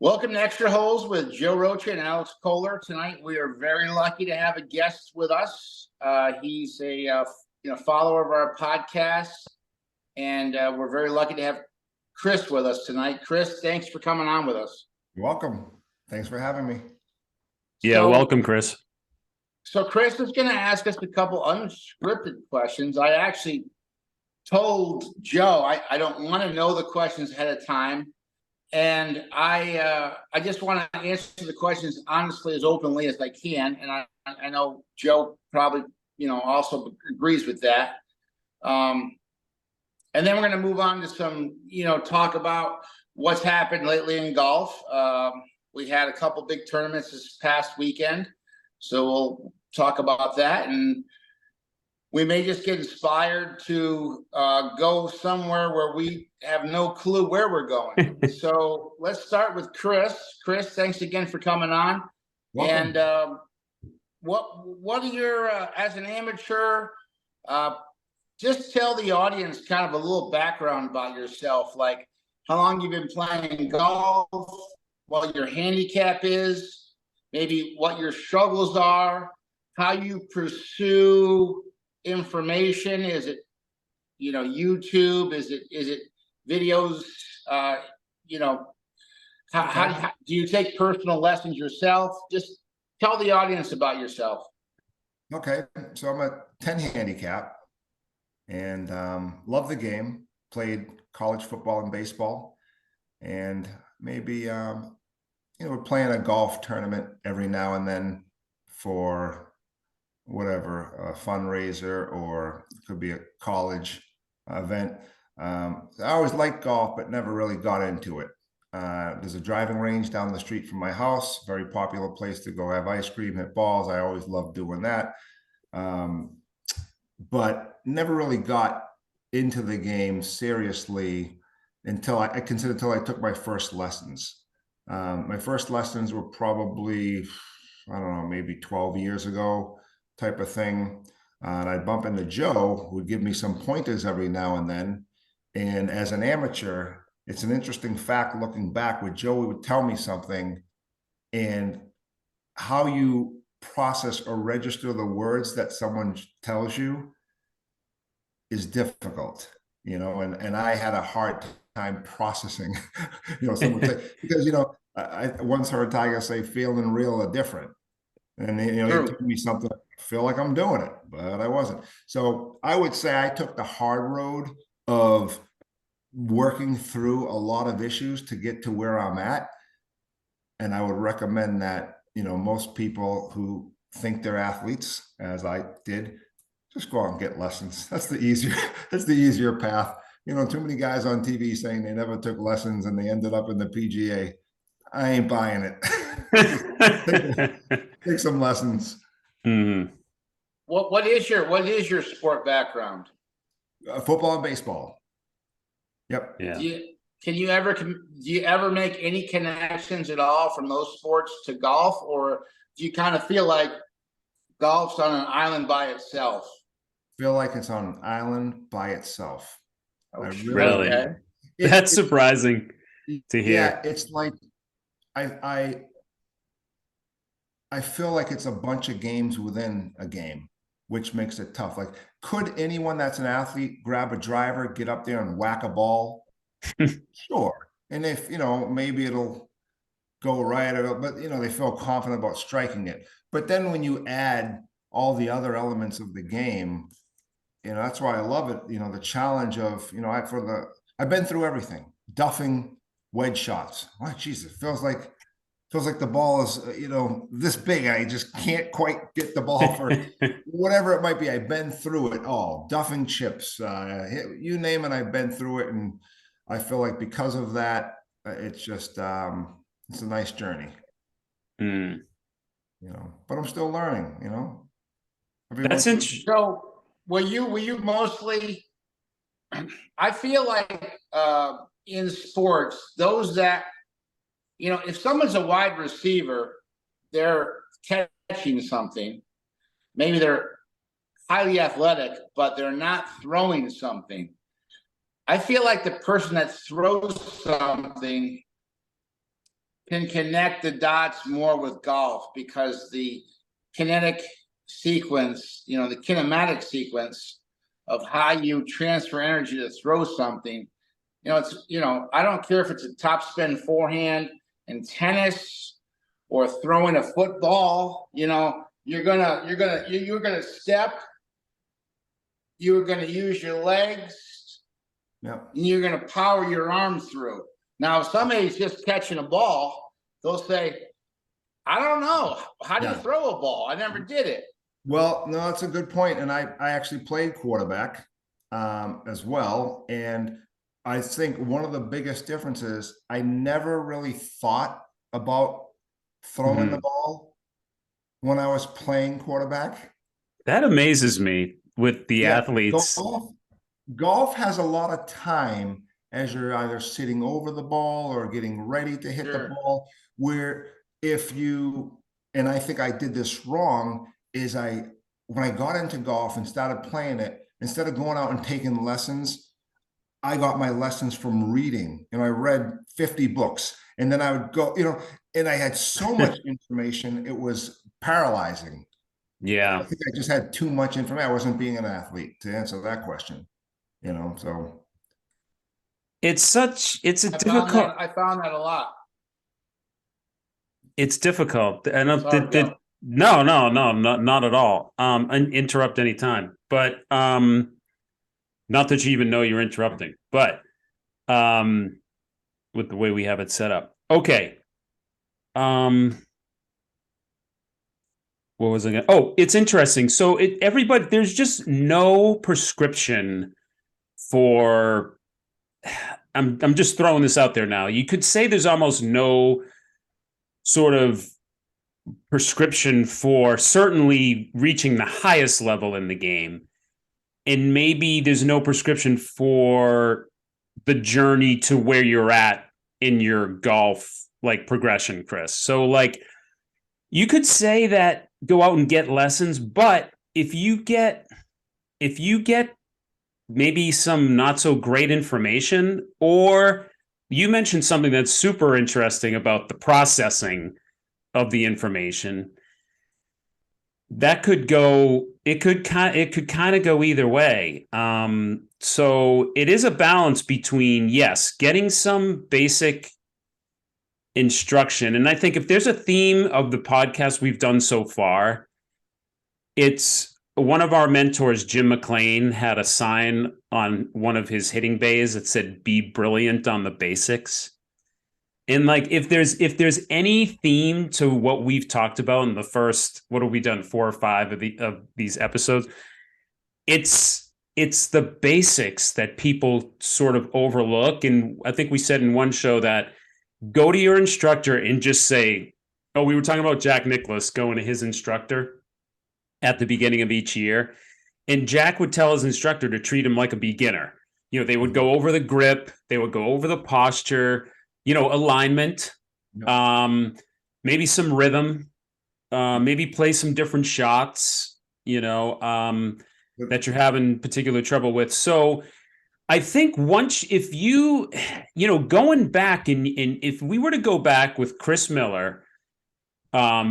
Welcome to Extra Holes with Joe Rocha and Alex Kohler. Tonight we are very lucky to have a guest with us. He's a follower of our podcast, and we're very lucky to have Chris with us tonight. Chris, thanks for coming on with us. You're welcome. Thanks for having me. Welcome, Chris. So Chris is going to ask us a couple unscripted questions. I actually told Joe I don't want to know the questions ahead of time. And I just want to answer the questions honestly, as openly as I can. And I know Joe probably, also agrees with that. And then we're going to move on to some, talk about what's happened lately in golf. We had a couple big tournaments this past weekend. So we'll talk about that. And we may just get inspired to go somewhere where we have no clue where we're going. So let's start with Chris. Chris, thanks again for coming on. Welcome. And what are your, as an amateur, just tell the audience kind of a little background about yourself, like how long you've been playing golf, what your handicap is, maybe what your struggles are, how you pursue information. Is it YouTube? Is it videos? How do you take personal lessons yourself? Just tell the audience about yourself. Okay, so I'm a 10 handicap and love the game. Played college football and baseball, and maybe we're playing a golf tournament every now and then for whatever, a fundraiser, or it could be a college event. I always liked golf, but never really got into it. There's a driving range down the street from my house, very popular place to go have ice cream, hit balls. I always loved doing that. But never really got into the game seriously until I took my first lessons. My first lessons were probably, I don't know, maybe 12 years ago type of thing. And I'd bump into Joe, who would give me some pointers every now and then. And as an amateur, it's an interesting fact looking back with Joe, he would tell me something, and how you process or register the words that someone tells you is difficult, and I had a hard time processing, someone say, because, I once heard Tiger say, "Feel and real are different." And he told me something, I feel like I'm doing it, but I wasn't. So I would say I took the hard road of working through a lot of issues to get to where I'm at. And I would recommend that, most people who think they're athletes, as I did, just go out and get lessons. That's the easier path. Too many guys on TV saying they never took lessons and they ended up in the PGA. I ain't buying it. Take some lessons. Mm-hmm. What is your sport background? Football and baseball. Yep. Yeah. Do you ever make any connections at all from those sports to golf, or do you kind of feel like golf's on an island by itself? Feel like it's on an island by itself. Oh, really? Okay. That's surprising to hear. Yeah, it's like I feel like it's a bunch of games within a game, which makes it tough. Like, could anyone that's an athlete grab a driver, get up there and whack a ball? Sure. And if, maybe it'll go right, but, they feel confident about striking it. But then when you add all the other elements of the game, that's why I love it. The challenge of, I've been through everything. Duffing, wedge shots. Oh, geez, it feels like the ball is, this big. I just can't quite get the ball for whatever it might be. I've been through it all. Duffing chips, you name it, I've been through it. And I feel like because of that, it's just, it's a nice journey. But I'm still learning, That's interesting. So were you mostly, I feel like in sports, those that, if someone's a wide receiver, they're catching something. Maybe they're highly athletic, but they're not throwing something. I feel like the person that throws something can connect the dots more with golf because the kinetic sequence, the kinematic sequence of how you transfer energy to throw something. I don't care if it's a top spin forehand in tennis or throwing a football. You're gonna step. You're gonna use your legs. Yeah. And you're gonna power your arms through. Now, if somebody's just catching a ball, they'll say, "I don't know. How do you throw a ball? I never did it." Well, no, that's a good point. And I actually played quarterback as well. And I think one of the biggest differences, I never really thought about throwing the ball when I was playing quarterback. That amazes me with the athletes. Golf has a lot of time as you're either sitting over the ball or getting ready to hit the ball, where and I think I did this wrong, is when I got into golf and started playing it, instead of going out and taking lessons, I got my lessons from reading. I read 50 books, and then I would go, and I had so much information, it was paralyzing. Yeah. I think I just had too much information. I wasn't being an athlete, to answer that question, so. It's a difficult. I found that a lot. It's difficult. And Sorry, no, not at all. And interrupt anytime. But not that you even know you're interrupting, but with the way we have it set up. Okay. What was I going? Oh, it's interesting. So everybody, there's just no prescription for. I'm just throwing this out there now. You could say there's almost no sort of prescription for certainly reaching the highest level in the game. And maybe there's no prescription for the journey to where you're at in your golf progression, Chris. So you could say that go out and get lessons, but if you get maybe some not so great information, or you mentioned something that's super interesting about the processing of the information, that could go, it could kind of go either way. So it is a balance between, yes, getting some basic instruction. And I think if there's a theme of the podcast we've done so far, it's one of our mentors, Jim McLean, had a sign on one of his hitting bays that said, "Be brilliant on the basics." And if there's any theme to what we've talked about in the first, what have we done, 4 or 5 of these episodes, it's the basics that people sort of overlook. And I think we said in one show that go to your instructor and just say, oh, we were talking about Jack Nicklaus going to his instructor at the beginning of each year, and Jack would tell his instructor to treat him like a beginner. They would go over the grip, they would go over the posture, alignment, maybe some rhythm, maybe play some different shots, that you're having particular trouble with. So I think if you, going back and if we were to go back with Chris Miller,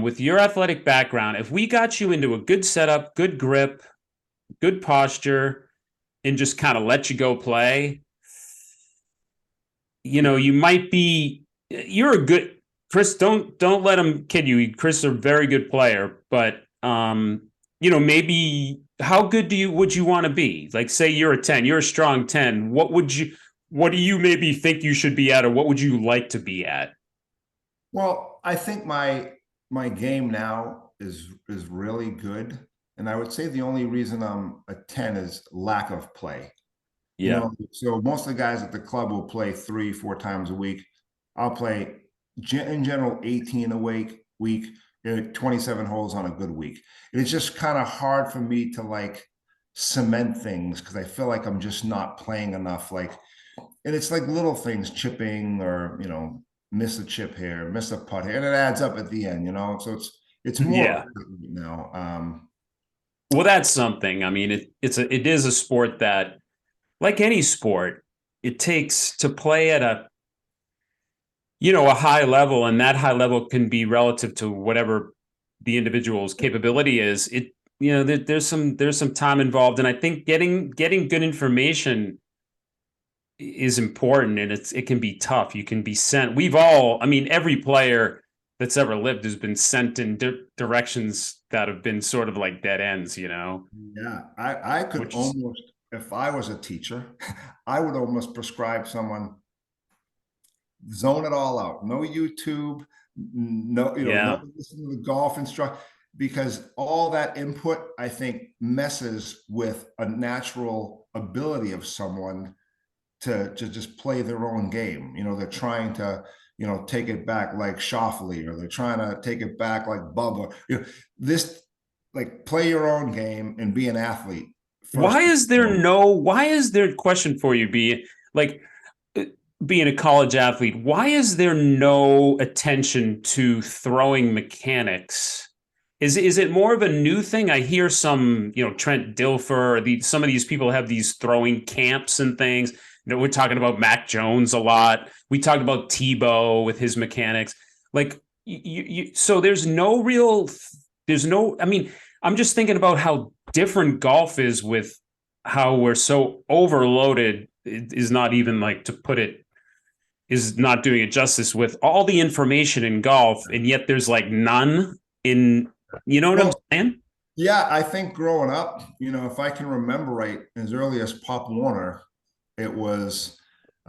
with your athletic background, if we got you into a good setup, good grip, good posture, and just kind of let you go play, you might be, you're a good, Chris, don't let him kid you. Chris is a very good player, but, maybe how good would you want to be? Say you're a 10, you're a strong 10. What do you maybe think you should be at, or what would you like to be at? Well, I think my game now is really good. And I would say the only reason I'm a 10 is lack of play. Yeah. So most of the guys at the club will play 3-4 times a week. I'll play in general 18 a week, 27 holes on a good week. And it's just kind of hard for me to cement things because I feel like I'm just not playing enough. And it's little things, chipping or, miss a chip here, miss a putt here, and it adds up at the end, so it's more now. Well, that's something. I mean, it is a sport that, like any sport, it takes to play at a high level, and that high level can be relative to whatever the individual's capability is. There's some time involved, and I think getting good information is important, and it can be tough. You can be sent. Every player that's ever lived has been sent in directions that have been sort of like dead ends, Yeah, I could almost, if I was a teacher, I would almost prescribe someone zone it all out. No YouTube, no, no listen to the golf instructor, because all that input, I think, messes with a natural ability of someone to just play their own game. They're trying to, take it back like Shoffley, or they're trying to take it back like Bubba. This, like, play your own game and be an athlete. Why is there question for you, being a college athlete, why is there no attention to throwing mechanics? Is it more of a new thing? I hear some, Trent Dilfer, some of these people have these throwing camps and things. We're talking about Mac Jones a lot. We talked about Tebow with his mechanics. Like, so there's no, I'm just thinking about how different golf is, with how we're so overloaded. It is not even, like, to put it, is not doing it justice, with all the information in golf, and yet there's like none in, what I'm saying? Yeah, I think growing up, if I can remember right, as early as Pop Warner, it was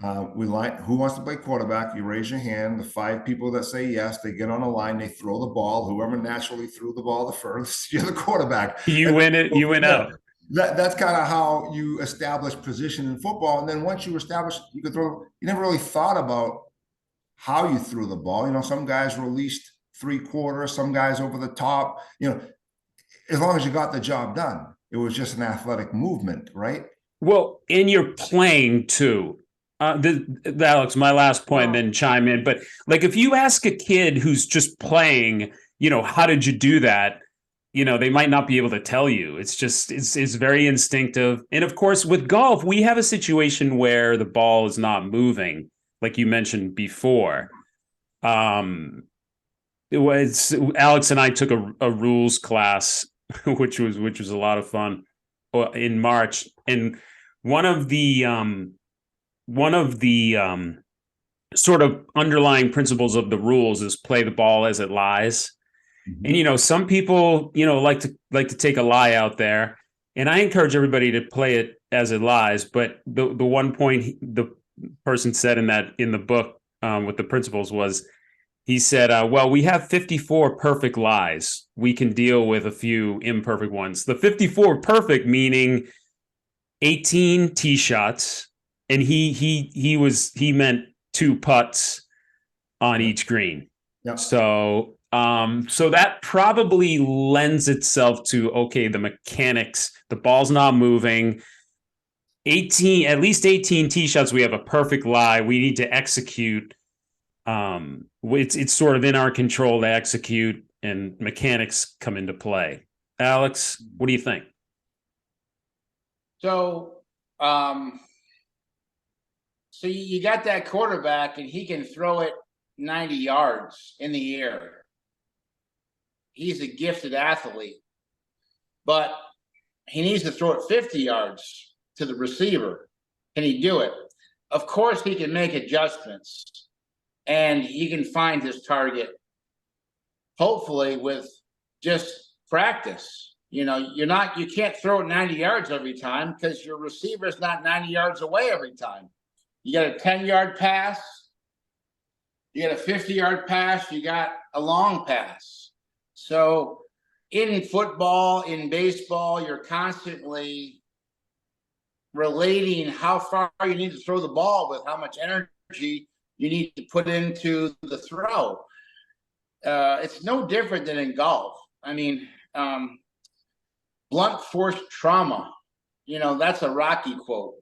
who wants to play quarterback? You raise your hand. The 5 people that say yes, they get on a line, they throw the ball. Whoever naturally threw the ball the first, you're the quarterback. You win it, you win out. That's kind of how you establish position in football. And then once you establish, you could throw. You never really thought about how you threw the ball. Some guys released 3/4, some guys over the top. As long as you got the job done, it was just an athletic movement, right? Well, and you're playing too. Alex, my last point, and then chime in. But, like, if you ask a kid who's just playing, how did you do that? They might not be able to tell you. It's just, it's very instinctive. And of course, with golf, we have a situation where the ball is not moving, like you mentioned before. It was Alex and I took a rules class, which was a lot of fun, in March, and one of the sort of underlying principles of the rules is play the ball as it lies. Mm-hmm. And some people like to take a lie out there, and I encourage everybody to play it as it lies. But the one point the person said in the book, with the principles, was, he said, well, we have 54 perfect lies. We can deal with a few imperfect ones. The 54 perfect meaning 18 tee shots, and he meant 2 putts on each green. Yep. So that probably lends itself to, okay, the mechanics, the ball's not moving. At least 18 tee shots, we have a perfect lie. We need to execute. It's sort of in our control to execute, and mechanics come into play. Alex, what do you think? So, so you got that quarterback, and he can throw it 90 yards in the air. He's a gifted athlete, but he needs to throw it 50 yards to the receiver. Can he do it? Of course, he can make adjustments, and he can find his target, hopefully, with just practice. You can't throw it 90 yards every time, because your receiver is not 90 yards away every time. You got a 10-yard pass, you got a 50-yard pass, you got a long pass. So in football, in baseball, you're constantly relating how far you need to throw the ball with how much energy you need to put into the throw. It's no different than in golf. Blunt force trauma, that's a Rocky quote.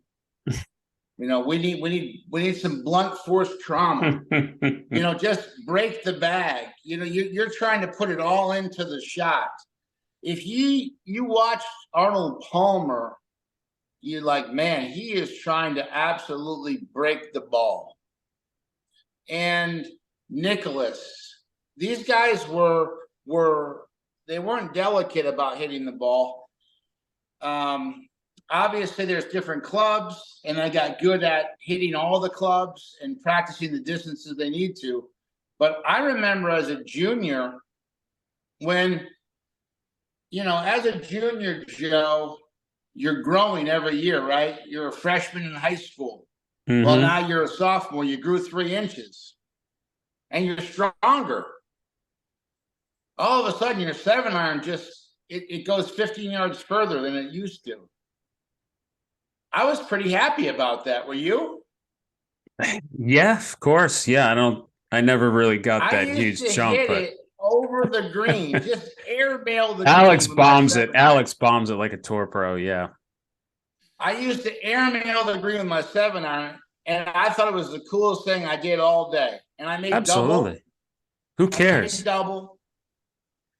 We need some blunt force trauma. Just break the bag. You're trying to put it all into the shot. If you watch Arnold Palmer, you're like, man, he is trying to absolutely break the ball. And Nicholas. These guys they weren't delicate about hitting the ball. Obviously there's different clubs, and I got good at hitting all the clubs and practicing the distances they need to. But I remember as a junior, when, as a junior, Joe, you're growing every year, right? You're a freshman in high school. Well, Mhm. now you're a sophomore, you grew 3 inches and you're stronger. All of a sudden your 7-iron it goes 15 yards further than it used to. I was pretty happy about that. Were you? Yeah, of course. Yeah, I never really got I that used huge to jump, hit but it over the green, just airmail the Alex green with my bombs it. 7-iron. Alex bombs it like a tour pro. Yeah. I used to airmail the green with my 7-iron, and I thought it was the coolest thing I did all day. And I made double. Absolutely. Who I made cares? double.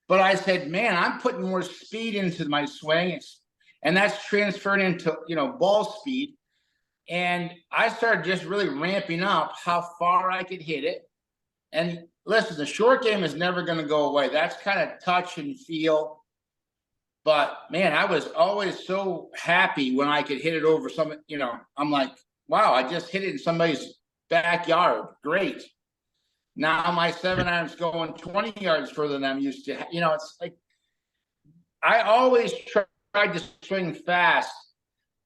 But I said, man, I'm putting more speed into my swing, and that's transferred into, ball speed. And I started just really ramping up how far I could hit it. And listen, the short game is never going to go away. That's kind of touch and feel. But man, I was always so happy when I could hit it over some, I'm like, wow, I just hit it in somebody's backyard. Great. Now my 7-iron's going 20 yards further than I'm used to. It's like I always tried to swing fast.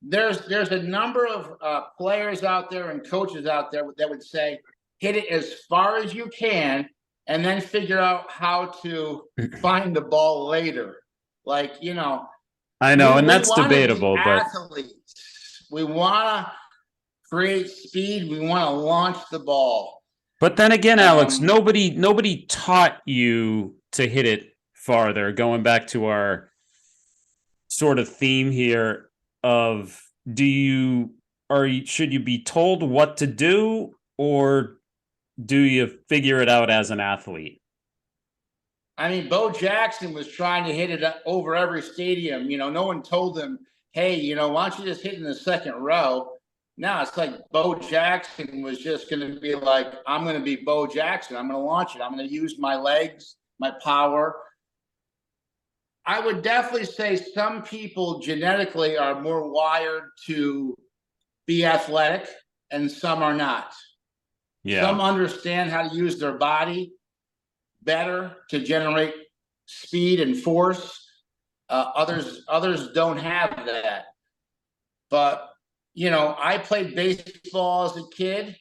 There's a number of players out there and coaches out there that would say, hit it as far as you can and then figure out how to find the ball later. Like, I know, and that's wanna be debatable, but athletes. We want to create speed. We want to launch the ball. then again, Alex, nobody taught you to hit it farther. Going back to our sort of theme here of should you be told what to do, or do you figure it out as an athlete? I mean, Bo Jackson was trying to hit it over every stadium. No one told him, hey, why don't you just hit in the second row? Now it's like Bo Jackson was just going to be like, I'm going to be Bo Jackson. I'm going to launch it. I'm going to use my legs, my power. I would definitely say some people genetically are more wired to be athletic and some are not. Yeah. Some understand how to use their body better to generate speed and force. Others don't have that. But, I played baseball as a kid.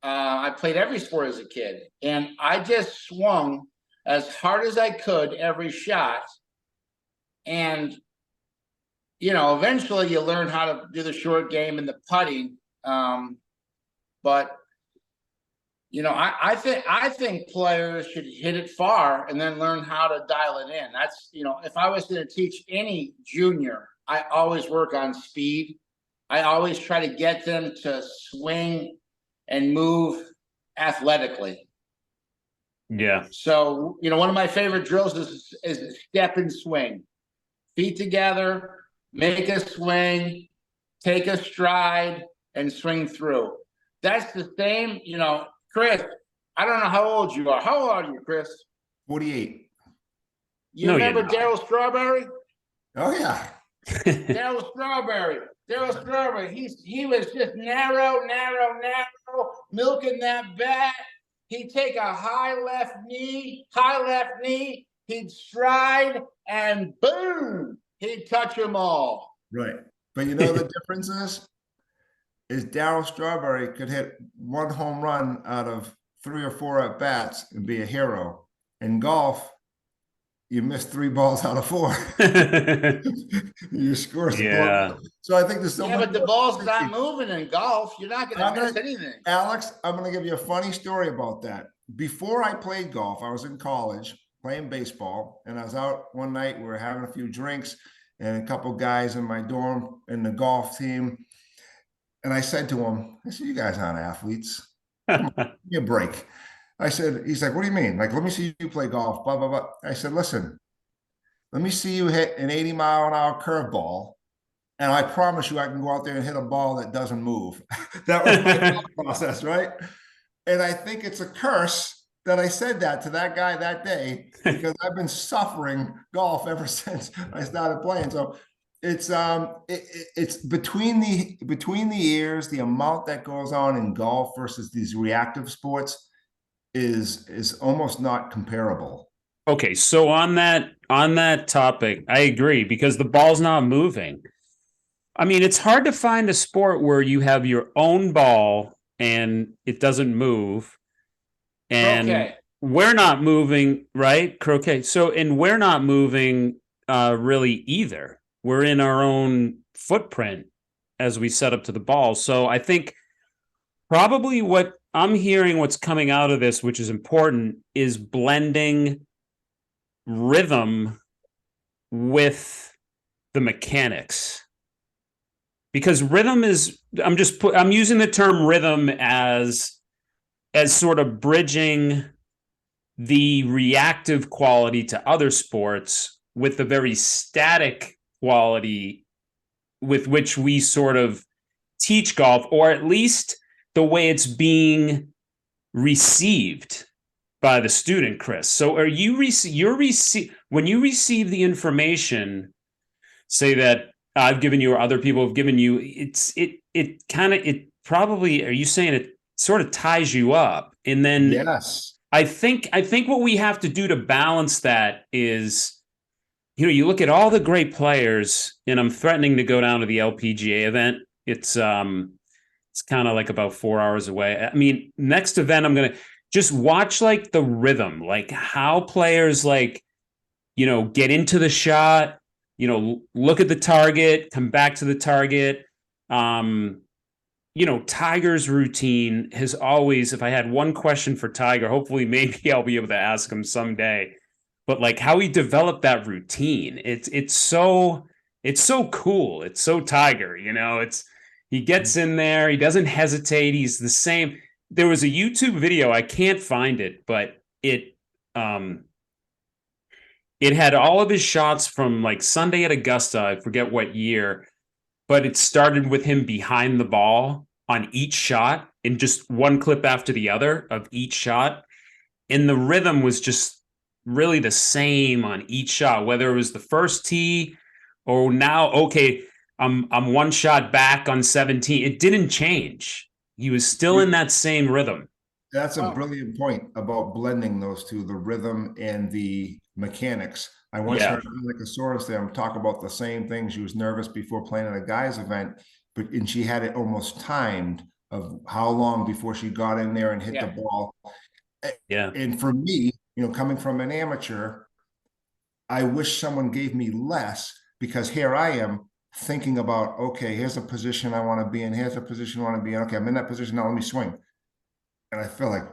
I played every sport as a kid. And I just swung as hard as I could every shot. And, eventually you learn how to do the short game and the putting. But I think players should hit it far and then learn how to dial it in. That's, if I was going to teach any junior, I always work on speed. I always try to get them to swing and move athletically. Yeah. So, one of my favorite drills is step and swing. Feet together, make a swing, take a stride, and swing through. That's the same, Chris, I don't know how old you are. How old are you, Chris? 48. You remember Daryl Strawberry? Oh, yeah. Daryl Strawberry. He was just narrow, milking that bat. He'd take a high left knee, he'd stride, and boom, he'd touch them all. Right. But the difference is Daryl Strawberry could hit one home run out of 3 or 4 at bats and be a hero. In golf, you miss 3 balls out of 4. You score some balls. So I think there's so much. But the ball's not moving in golf. You're not going to miss anything. Alex, I'm going to give you a funny story about that. Before I played golf, I was in college playing baseball, and I was out one night. We were having a few drinks, and a couple guys in my dorm in the golf team. And I said to him, you guys aren't athletes. Come on, give me a break. He's like, what do you mean? Like, let me see you play golf, blah, blah, blah. I said, listen, let me see you hit an 80-mile-an-hour curveball, and I promise you I can go out there and hit a ball that doesn't move. That was my process, right? And I think it's a curse that I said that to that guy that day because I've been suffering golf ever since I started playing. So it's between the years, the amount that goes on in golf versus these reactive sports is almost not comparable. Okay, so on that topic, I agree because the ball's not moving. I mean, it's hard to find a sport where you have your own ball and it doesn't move, and Okay. we're not moving, right? Croquet. So, and we're not moving really either. We're in our own footprint as we set up to the ball. So, I think probably what I'm hearing, what's coming out of this, which is important, is blending rhythm with the mechanics. Because rhythm is, I'm using the term rhythm as sort of bridging the reactive quality to other sports with the very static quality with which we sort of teach golf, or at least the way it's being received by the student, Chris. So are you when you receive the information, say that I've given you or other people have given you, it probably, are you saying it sort of ties you up? And then Yes. I think what we have to do to balance that is, you look at all the great players, and I'm threatening to go down to the LPGA event. It's kind of like about 4 hours away. I mean, next event, I'm gonna just watch like the rhythm, like how players get into the shot, look at the target, come back to the target. Tiger's routine has always, if I had one question for Tiger, hopefully maybe I'll be able to ask him someday, but like how he developed that routine, it's so cool. It's so Tiger, he gets in there, he doesn't hesitate, he's the same. There was a YouTube video, I can't find it, but it had all of his shots from like Sunday at Augusta, I forget what year, but it started with him behind the ball on each shot in just one clip after the other of each shot. And the rhythm was just really the same on each shot, whether it was the first tee or now, okay, I'm one shot back on 17. It didn't change. He was still in that same rhythm. That's a brilliant point about blending those two, the rhythm and the mechanics. I once heard Monica Soros there talk about the same thing. She was nervous before playing at a guy's event, and she had it almost timed of how long before she got in there and hit the ball. Yeah. And for me, coming from an amateur, I wish someone gave me less, because here I am thinking about, okay, here's a position I want to be in. Here's a position I want to be in. Okay, I'm in that position now. Let me swing. And I feel like,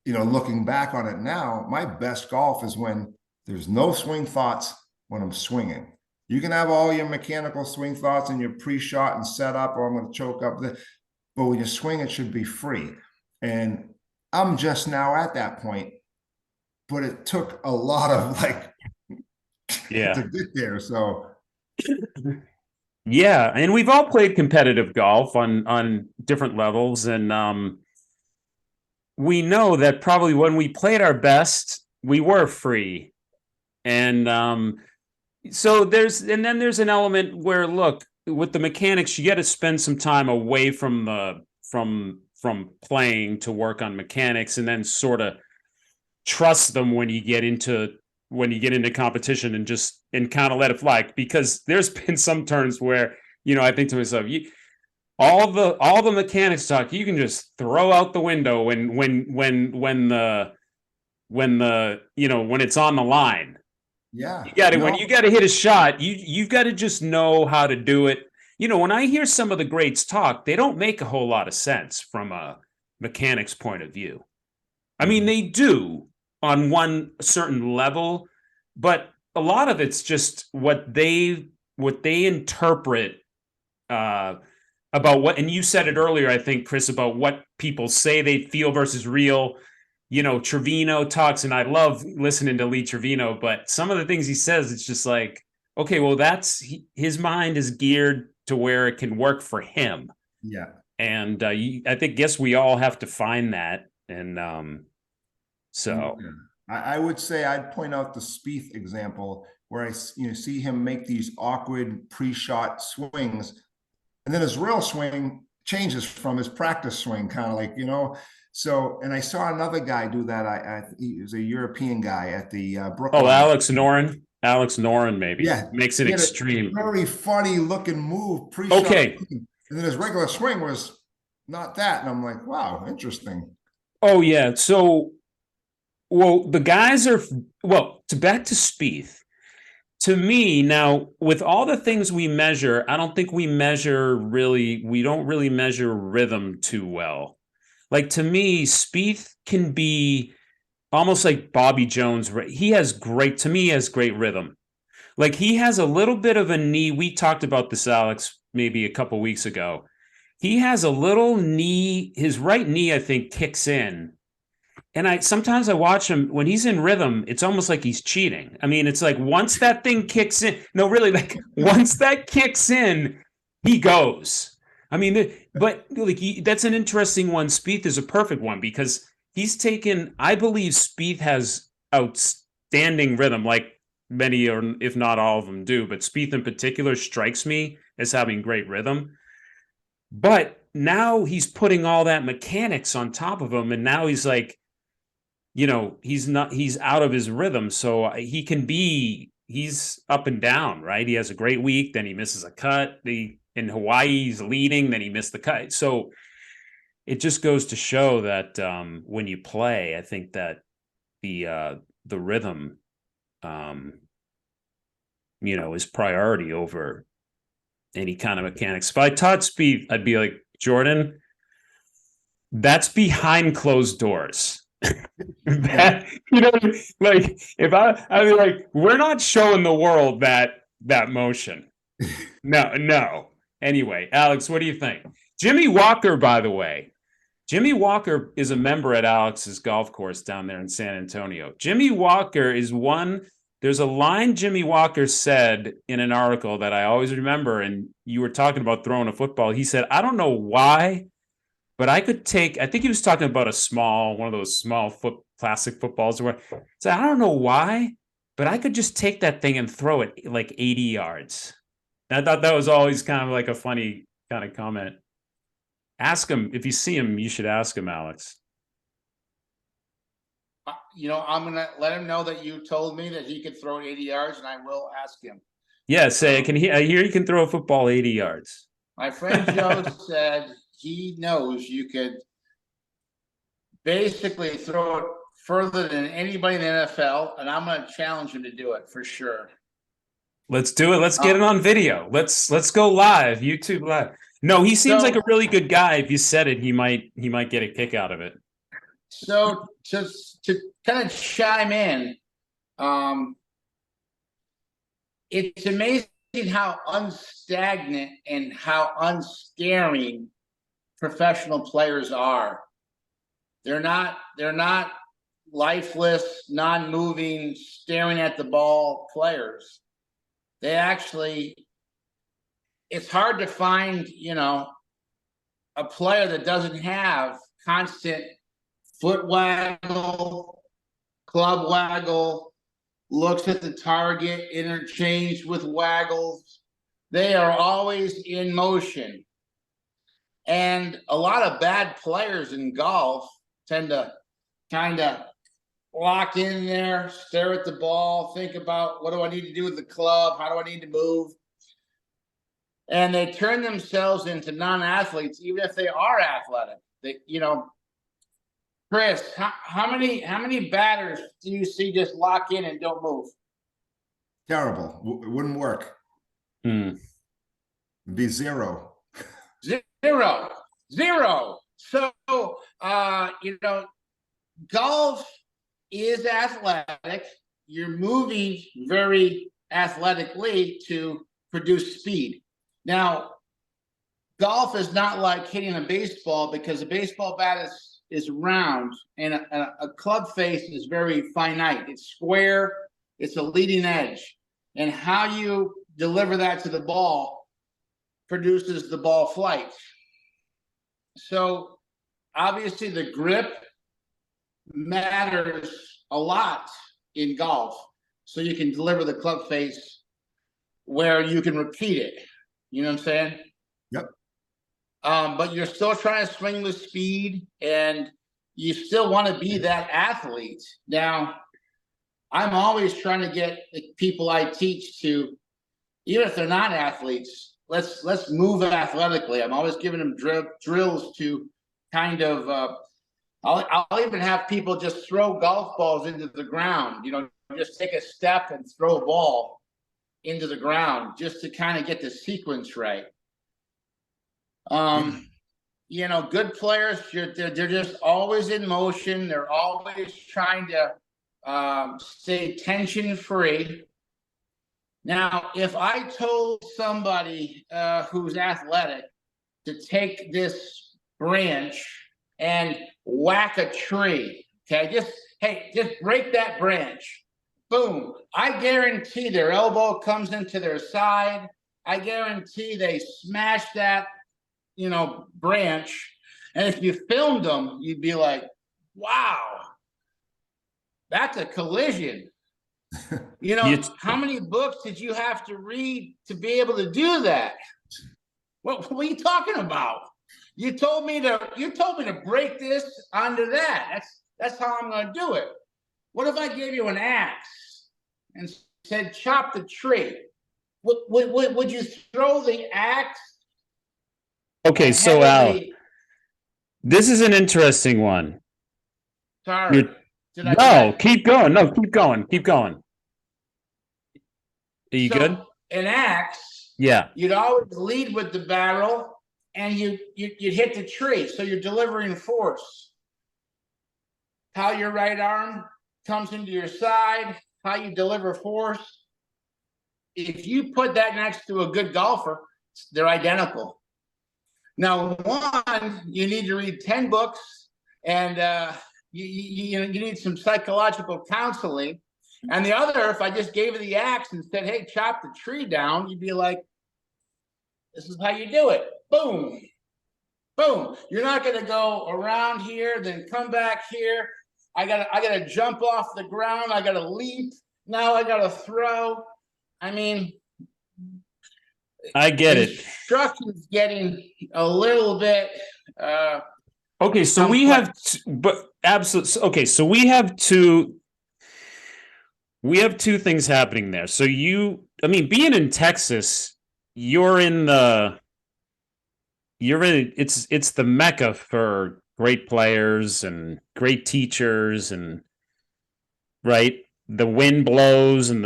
looking back on it now, my best golf is when there's no swing thoughts when I'm swinging. You can have all your mechanical swing thoughts and your pre-shot and setup, or I'm going to choke up. But when you swing, it should be free. And I'm just now at that point, but it took a lot of to get there. So yeah, and we've all played competitive golf on different levels, and we know that probably when we played our best, we were free. And so there's an element where, look, with the mechanics, you got to spend some time away from playing to work on mechanics, and then sort of trust them when you get into competition, and kind of let it fly. Because there's been some turns where, I think to myself, all the mechanics talk you can just throw out the window when it's on the line. Yeah, when you got to hit a shot, you've got to just know how to do it. When I hear some of the greats talk, they don't make a whole lot of sense from a mechanics point of view. I mean, they do on one certain level, but a lot of it's just what they interpret about what, and you said it earlier, I think, Chris, about what people say they feel versus real. Trevino talks, and I love listening to Lee Trevino, but some of the things he says, it's just like, okay, well, his mind is geared to where it can work for him. Yeah. And I guess we all have to find that. And So I would say I'd point out the Spieth example where see him make these awkward pre-shot swings, and then his real swing changes from his practice swing, kind of like, So, and I saw another guy do that. He was a European guy at the Brookline. Alex Noren maybe. Yeah, Makes it extreme. Very funny looking move, pre-shot. Okay. And then his regular swing was not that. And I'm like, wow, interesting. Oh, yeah. So, well, the guys are, back to Spieth. To me, now, with all the things we measure, I don't think we don't really measure rhythm too well. Like, to me, Spieth can be almost like Bobby Jones. He has great rhythm. Like, he has a little bit of a knee. We talked about this, Alex, maybe a couple weeks ago. He has a little knee. His right knee, I think, kicks in. And sometimes I watch him when he's in rhythm. It's almost like he's cheating. I mean, it's like once that thing kicks in, no, really, like once that kicks in, he goes. I mean, but like that's an interesting one. Spieth is a perfect one because he's taken. I believe Spieth has outstanding rhythm, like many or if not all of them do. But Spieth in particular strikes me as having great rhythm. But now he's putting all that mechanics on top of him, and now he's like, he's out of his rhythm. So he's up and down, right? He has a great week, then he misses a cut. In Hawaii, he's leading, then he missed the cut. So it just goes to show that when you play, I think that the rhythm, is priority over any kind of mechanics. If I taught Spieth, I'd be like, Jordan, that's behind closed doors. That, like if I'd be like, we're not showing the world that motion. No. Anyway, Alex, what do you think? Jimmy Walker, by the way, Jimmy Walker is a member at Alex's golf course down there in San Antonio. Jimmy Walker is one. There's a line Jimmy Walker said in an article that I always remember, and you were talking about throwing a football. He said, I don't know why, but I think he was talking about one of those small plastic footballs. So I don't know why, but I could just take that thing and throw it like 80 yards. And I thought that was always kind of like a funny kind of comment. Ask him, if you see him, you should ask him, Alex. I'm going to let him know that you told me that he could throw 80 yards, and I will ask him. Yeah, say, I hear you can throw a football 80 yards. My friend Joe said he knows you could basically throw it further than anybody in the NFL, and I'm going to challenge him to do it for sure. Let's do it. Let's get it on video. Let's go live, YouTube live. No, he seems like a really good guy. If you said it, he might get a kick out of it. So to kind of chime in, it's amazing how unstagnant and how unscaring professional players are. They're not lifeless, non-moving, staring at the ball players. They actually, it's hard to find, a player that doesn't have constant foot waggle, club waggle, looks at the target, interchanged with waggles. They are always in motion. And a lot of bad players in golf tend to kind of lock in there, stare at the ball, think about what do I need to do with the club? How do I need to move? And they turn themselves into non-athletes, even if they are athletic. Chris, how many batters do you see just lock in and don't move? Terrible. It wouldn't work. It'd be zero. Zero. So, golf is athletic. You're moving very athletically to produce speed. Now, golf is not like hitting a baseball because a baseball bat is round and a club face is very finite. It's square. It's a leading edge. And how you deliver that to the ball produces the ball flight. So obviously the grip matters a lot in golf. So you can deliver the club face where you can repeat it. You know what I'm saying? Yep. But you're still trying to swing with speed, and you still want to be that athlete. Now, I'm always trying to get the people I teach to, even if they're not athletes, let's move athletically. I'm always giving them drills to kind of. I'll even have people just throw golf balls into the ground. You know, just take a step and throw a ball into the ground just to kind of get the sequence right. You know, good players, they're just always in motion. They're always trying to stay tension free. Now, if I told somebody who's athletic to take this branch and whack a tree, okay, just break that branch, boom, I guarantee their elbow comes into their side. I guarantee they smash that, you know, branch. And if you filmed them, you'd be like, wow, that's a collision. You know, how many books did you have to read to be able to do that? What are you talking about? You told me to break this onto that. That's how I'm going to do it. What if I gave you an axe and said chop the tree? Would you throw the axe? Okay, so Al, this is an interesting one. Sorry. No, keep going. No, keep going. Keep going. Are you good? An axe, yeah, you'd always lead with the barrel, and you'd hit the tree. So you're delivering force. How your right arm comes into your side, how you deliver force. If you put that next to a good golfer, they're identical. Now, one, you need to read 10 books, and you need some psychological counseling. And the other, if I just gave you the axe and said, hey, chop the tree down, you'd be like, this is how you do it. Boom. Boom. You're not going to go around here, then come back here. I gotta jump off the ground. I gotta leap. Now I gotta throw. I mean, I get it. Instruction's getting a little bit. Okay, so we have, but absolutely. Okay, so we have two things happening there. So being in Texas, it's the Mecca for great players and great teachers, and right, the wind blows and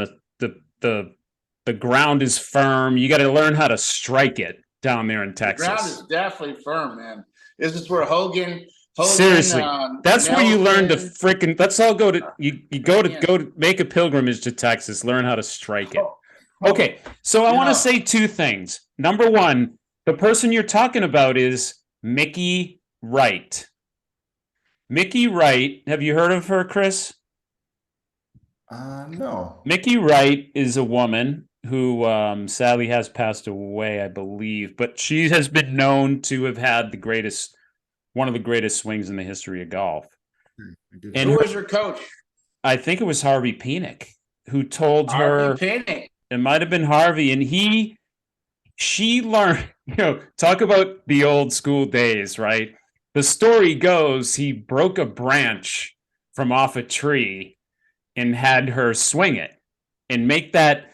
the ground is firm. You got to learn how to strike it down there in Texas. The ground is definitely firm, man. This is where Hogan seriously, that's Nelson, where you learn to freaking. Let's all go to go to make a pilgrimage to Texas. Learn how to strike it. Okay, so I want to say two things. Number one, the person you're talking about is Mickey Wright. Mickey Wright, have you heard of her, Chris? No. Mickey Wright is a woman who sadly has passed away, I believe, but she has been known to have had one of the greatest swings in the history of golf. And who was her coach? I think it was Harvey Penick, who told her. Penick. It might have been Harvey, and she learned, talk about the old school days, right? The story goes he broke a branch from off a tree and had her swing it and make that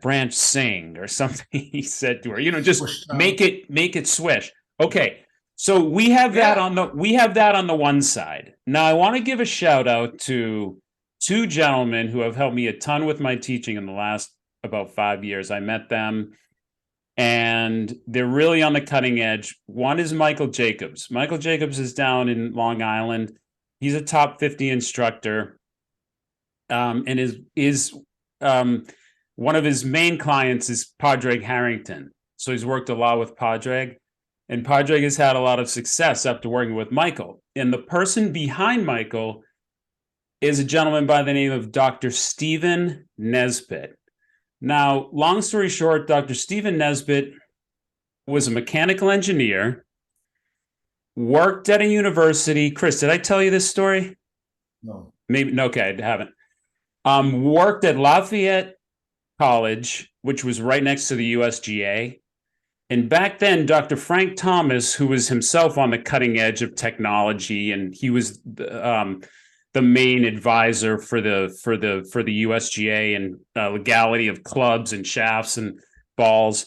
branch sing or something. He said to her, just make it swish. Okay, so we have that on the one side. Now I want to give a shout out to two gentlemen who have helped me a ton with my teaching in the last about 5 years. I met them, and they're really on the cutting edge. One is Michael Jacobs. Michael Jacobs is down in Long Island. He's a top 50 instructor, and is one of his main clients is Padraig Harrington. So he's worked a lot with Padraig, and Padraig has had a lot of success after working with Michael. And the person behind Michael is a gentleman by the name of Dr. Stephen Nesbitt. Now, long story short, Dr. Stephen Nesbitt was a mechanical engineer, worked at a university. Chris, did I tell you this story? No. Maybe, no, okay, I haven't. Worked at Lafayette College, which was right next to the USGA. And back then, Dr. Frank Thomas, who was himself on the cutting edge of technology, and he was the main advisor for the USGA and legality of clubs and shafts and balls.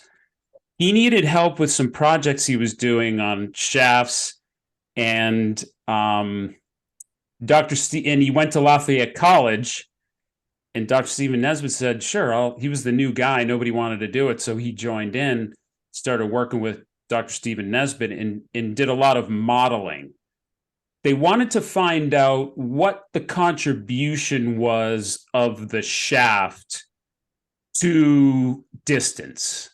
He needed help with some projects he was doing on shafts, and and he went to Lafayette College. And Dr. Stephen Nesbitt said, sure, he was the new guy. Nobody wanted to do it. So he joined in, started working with Dr. Stephen Nesbitt and did a lot of modeling. They wanted to find out what the contribution was of the shaft to distance.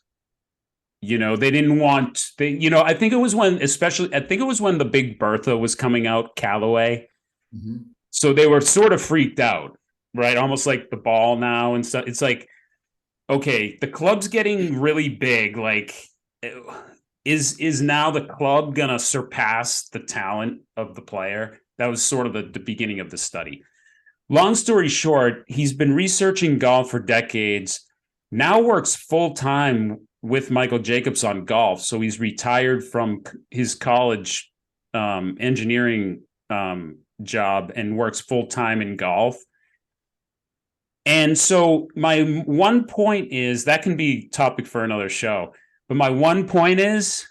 They didn't want, I think it was when the Big Bertha was coming out, Callaway. Mm-hmm. So they were sort of freaked out. Right, almost like the ball now and stuff. It's like, okay, the club's getting really big. Like, is now the club gonna surpass the talent of the player? That was sort of the beginning of the study. Long story short, he's been researching golf for decades. Now works full time with Michael Jacobs on golf. So he's retired from his college engineering job and works full time in golf. And so my one point is, that can be topic for another show, but my one point is,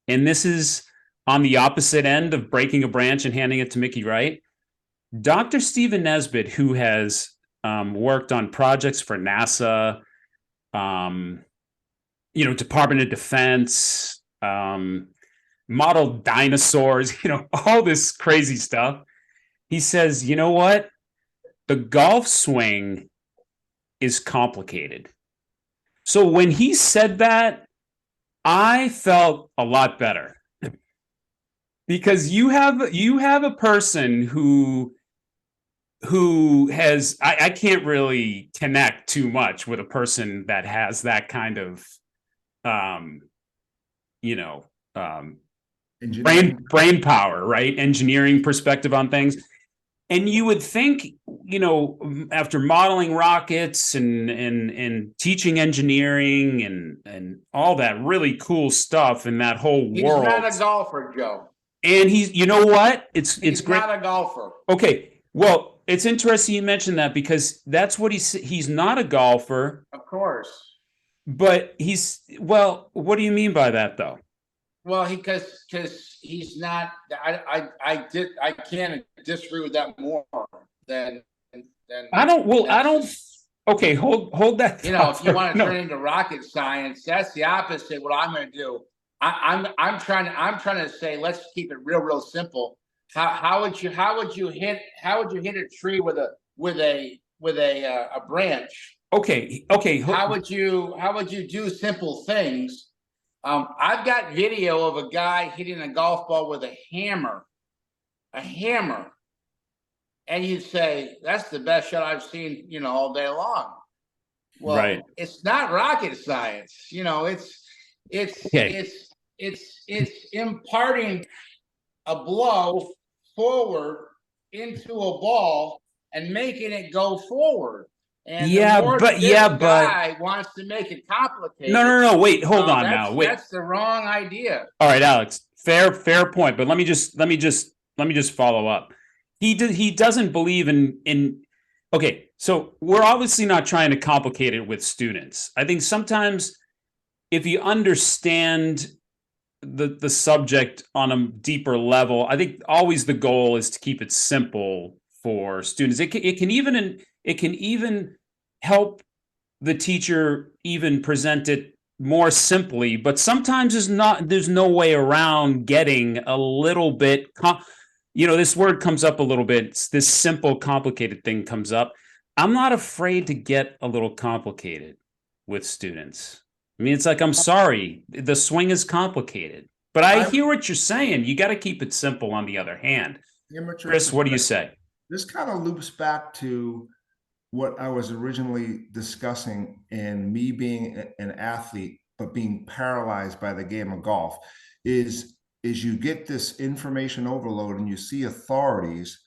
and this is on the opposite end of breaking a branch and handing it to Mickey Wright, Dr. Stephen Nesbitt, who has worked on projects for NASA, Department of Defense, modeled dinosaurs, all this crazy stuff. He says, you know what? The golf swing is complicated. So when he said that, I felt a lot better, because you have a person who has, I can't really connect too much with a person that has that kind of brain power, right? Engineering perspective on things. And you would think, after modeling rockets and teaching engineering and all that really cool stuff in that whole world. He's not a golfer, Joe. And you know what? He's great. Not a golfer. Okay. Well, it's interesting you mentioned that, because that's what he's not a golfer. Of course. But what do you mean by that, though? Well, because he's not. I can't disagree with that more than. I don't. Okay, hold that. If you want to turn into rocket science, that's the opposite. What I'm going to do, I'm trying to say, let's keep it real simple. How would you hit a tree with a branch? Okay. How would you do simple things? I've got video of a guy hitting a golf ball with a hammer, and you'd say, that's the best shot I've seen, all day long. Well, right. It's not rocket science, it's imparting a blow forward into a ball and making it go forward. And but guy wants to make it complicated. No. Wait, hold on now. Wait, that's the wrong idea. All right, Alex. Fair point. But let me just follow up. He doesn't believe in. Okay, so we're obviously not trying to complicate it with students. I think sometimes if you understand the subject on a deeper level, I think always the goal is to keep it simple for students. It can even help the teacher even present it more simply, but sometimes there's no way around getting a little bit, this word comes up a little bit. This simple, complicated thing comes up. I'm not afraid to get a little complicated with students. I mean, it's like, I'm sorry, the swing is complicated, but I hear what you're saying. You got to keep it simple on the other hand. Chris, what do you say? This kind of loops back to what I was originally discussing in me being an athlete, but being paralyzed by the game of golf, is you get this information overload and you see authorities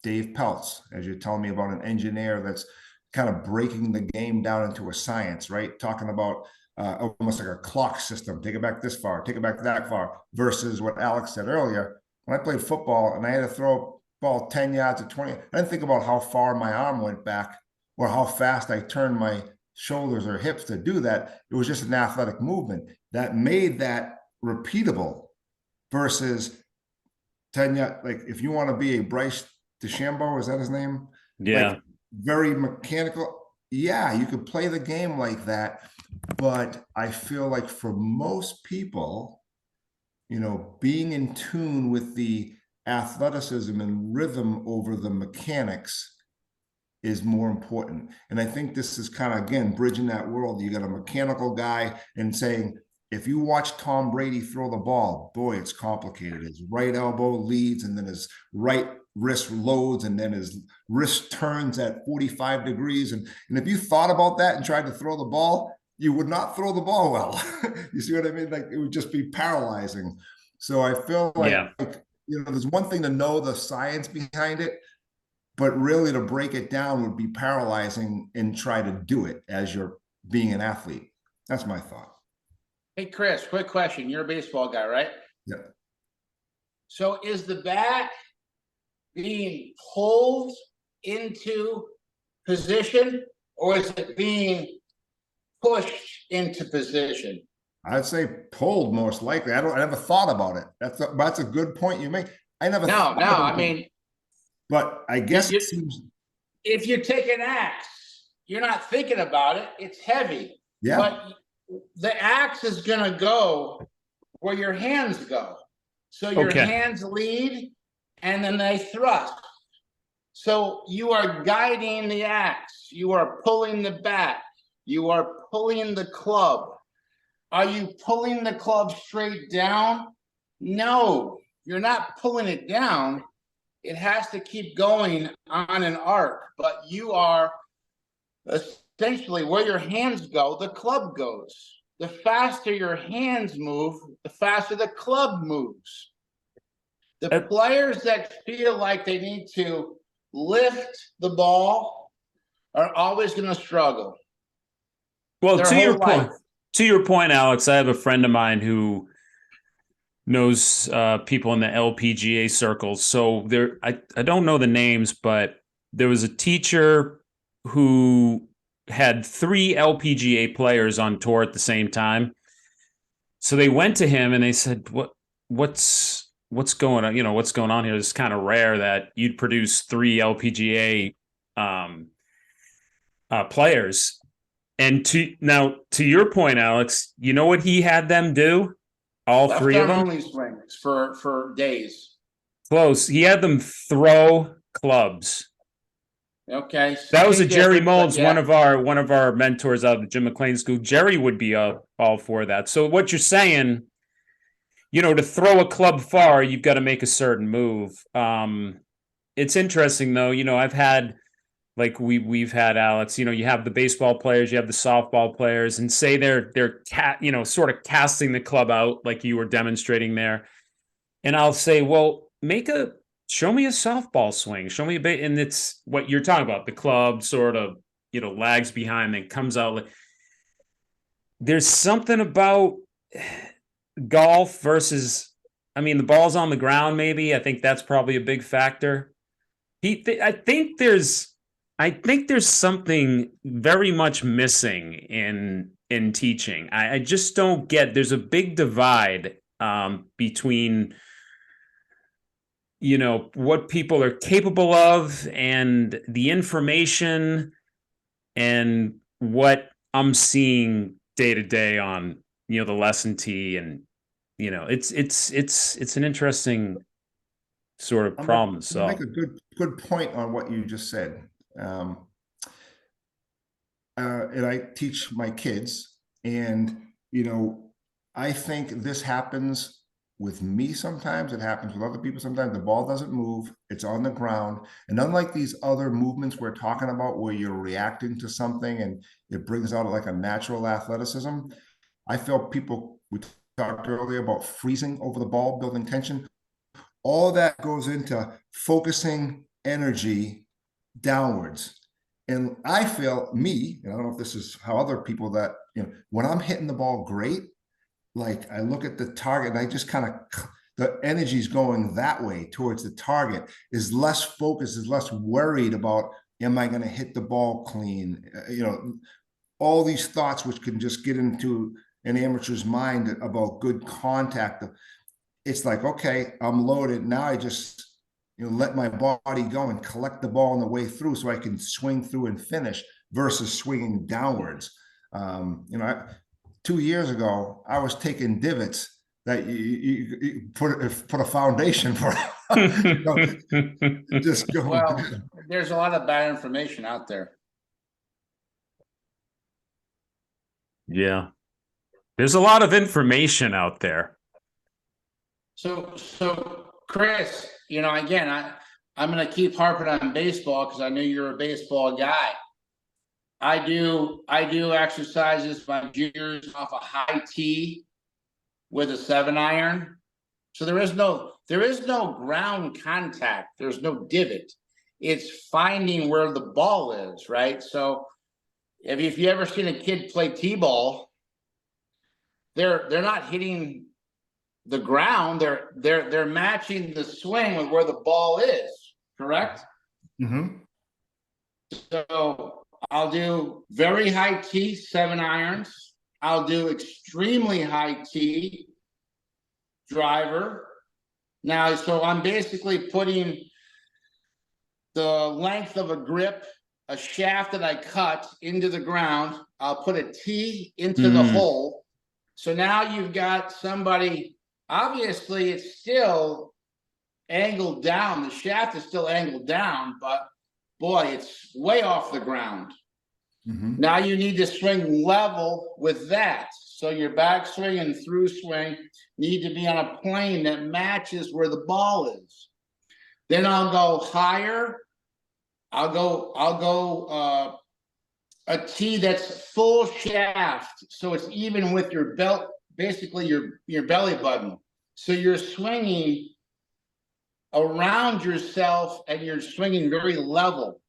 Dave Peltz, as you're telling me about an engineer that's kind of breaking the game down into a science, right? Talking about almost like a clock system. Take it back this far, take it back that far, versus what Alex said earlier. When I played football and I had to throw a ball 10 yards or 20, I didn't think about how far my arm went back or how fast I turned my shoulders or hips to do that. It was just an athletic movement that made that repeatable versus 10 yards. Like if you want to be a Bryce DeChambeau, is that his name? Yeah. Like very mechanical. Yeah, you could play the game like that. But I feel like for most people, you know, being in tune with the athleticism and rhythm over the mechanics is more important. And I think this is kind of, again, bridging that world. You got a mechanical guy and saying, if you watch Tom Brady throw the ball, boy, it's complicated. His right elbow leads, and then his right wrist loads, and then his wrist turns at 45 degrees. And if you thought about that and tried to throw the ball, you would not throw the ball well. You see what I mean? Like it would just be paralyzing. So I feel like, Yeah. you know, there's one thing to know the science behind it, but really to break it down would be paralyzing and try to do it as you're being an athlete. That's my thought. Hey, Chris, quick question. You're a baseball guy, right? Yeah. So is the bat being pulled into position, or is it being pushed into position? I'd say pulled most likely. I never thought about it. That's a good point you make. I never thought No, about I it. mean, But I guess You- it seems, if you take an axe, you're not thinking about it. It's heavy, yeah. but the axe is going to go where your hands go. So your Okay. hands lead and then they thrust. So you are guiding the axe. You are pulling the bat. You are pulling the club. Are you pulling the club straight down? No, you're not pulling it down. It has to keep going on an arc, but you are essentially where your hands go, the club goes. The faster your hands move, the faster the club moves. The players that feel like they need to lift the ball are always going to struggle. Well, Their to your whole life. point, Alex, I have a friend of mine who knows people in the LPGA circles. So there, I don't know the names, but there was a teacher who had 3 LPGA players on tour at the same time. So they went to him and they said, what's going on? You know, what's going on here? It's kind of rare that you'd produce 3 LPGA players. And to your point, Alex, you know what he had them do? All Left 3 of arm them? only swings for days. Close. He had them throw clubs. Okay. That was a Jerry Mullins, yeah. one of our mentors out of the Jim McLean School. Jerry would be all for that. So what you're saying, you know, to throw a club far, you've got to make a certain move. It's interesting though. You know, I've had, like we've had, Alex, you know, you have the baseball players, you have the softball players, and say they're sort of casting the club out like you were demonstrating there. And I'll say, well, show me a softball swing, show me and it's what you're talking about. The club sort of, you know, lags behind and comes out. There's something about golf versus, I mean, the ball's on the ground, maybe. I think that's probably a big factor. I think there's something very much missing in teaching. I just don't get, there's a big divide between, you know, what people are capable of and the information and what I'm seeing day to day on, you know, the lesson tee. And, you know, it's an interesting sort of problem to You make solve. a good point on what you just said. And I teach my kids, and you know, I think this happens with me sometimes. It happens with other people sometimes. The ball doesn't move; it's on the ground. And unlike these other movements we're talking about, where you're reacting to something and it brings out like a natural athleticism, I feel we talked earlier about freezing over the ball, building tension. All that goes into focusing energy downwards. And I feel and I don't know if this is how other people that, when I'm hitting the ball great, like I look at the target and I just kind of, the energy's going that way towards the target, is less focused, is less worried about, am I going to hit the ball clean? All these thoughts which can just get into an amateur's mind about good contact. It's like, okay, I'm loaded. Now I just, let my body go and collect the ball on the way through so I can swing through and finish versus swinging downwards. 2 years ago, I was taking divots that you put a foundation for. Just going. Well, there's a lot of bad information out there. Yeah. There's a lot of information out there. So Chris, again, I'm going to keep harping on baseball because I know you're a baseball guy. I do exercises my juniors off a high tee with a 7-iron. So there is no ground contact. There's no divot. It's finding where the ball is, right? So if you ever seen a kid play t-ball, they're not hitting the ground. They're matching the swing with where the ball is, correct? Mm-hmm. So I'll do very high tee 7-irons. I'll do extremely high tee driver. Now, so I'm basically putting the length of a grip, a shaft that I cut into the ground. I'll put a tee into the hole. So now you've got somebody, obviously it's still angled down. The shaft is still angled down, but boy, it's way off the ground. Mm-hmm. Now you need to swing level with that. So your backswing and through swing need to be on a plane that matches where the ball is. Then I'll go higher. I'll go a tee that's full shaft, so it's even with your belt, basically your belly button. So you're swinging around yourself and you're swinging very level.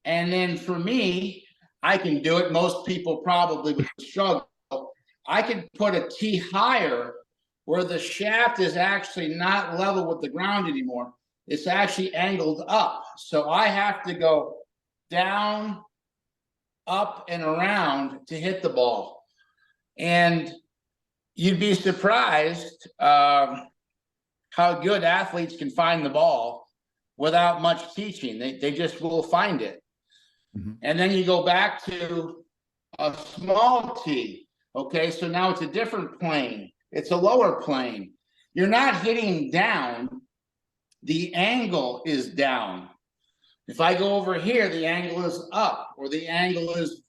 And then for me, I can do it. Most people probably would struggle. I can put a tee higher where the shaft is actually not level with the ground anymore. It's actually angled up. So I have to go down, up, and around to hit the ball. And you'd be surprised how good athletes can find the ball without much teaching. They just will find it. Mm-hmm. And then you go back to a small tee. Okay, so now it's a different plane. It's a lower plane. You're not hitting down. The angle is down. If I go over here, the angle is up, or the angle is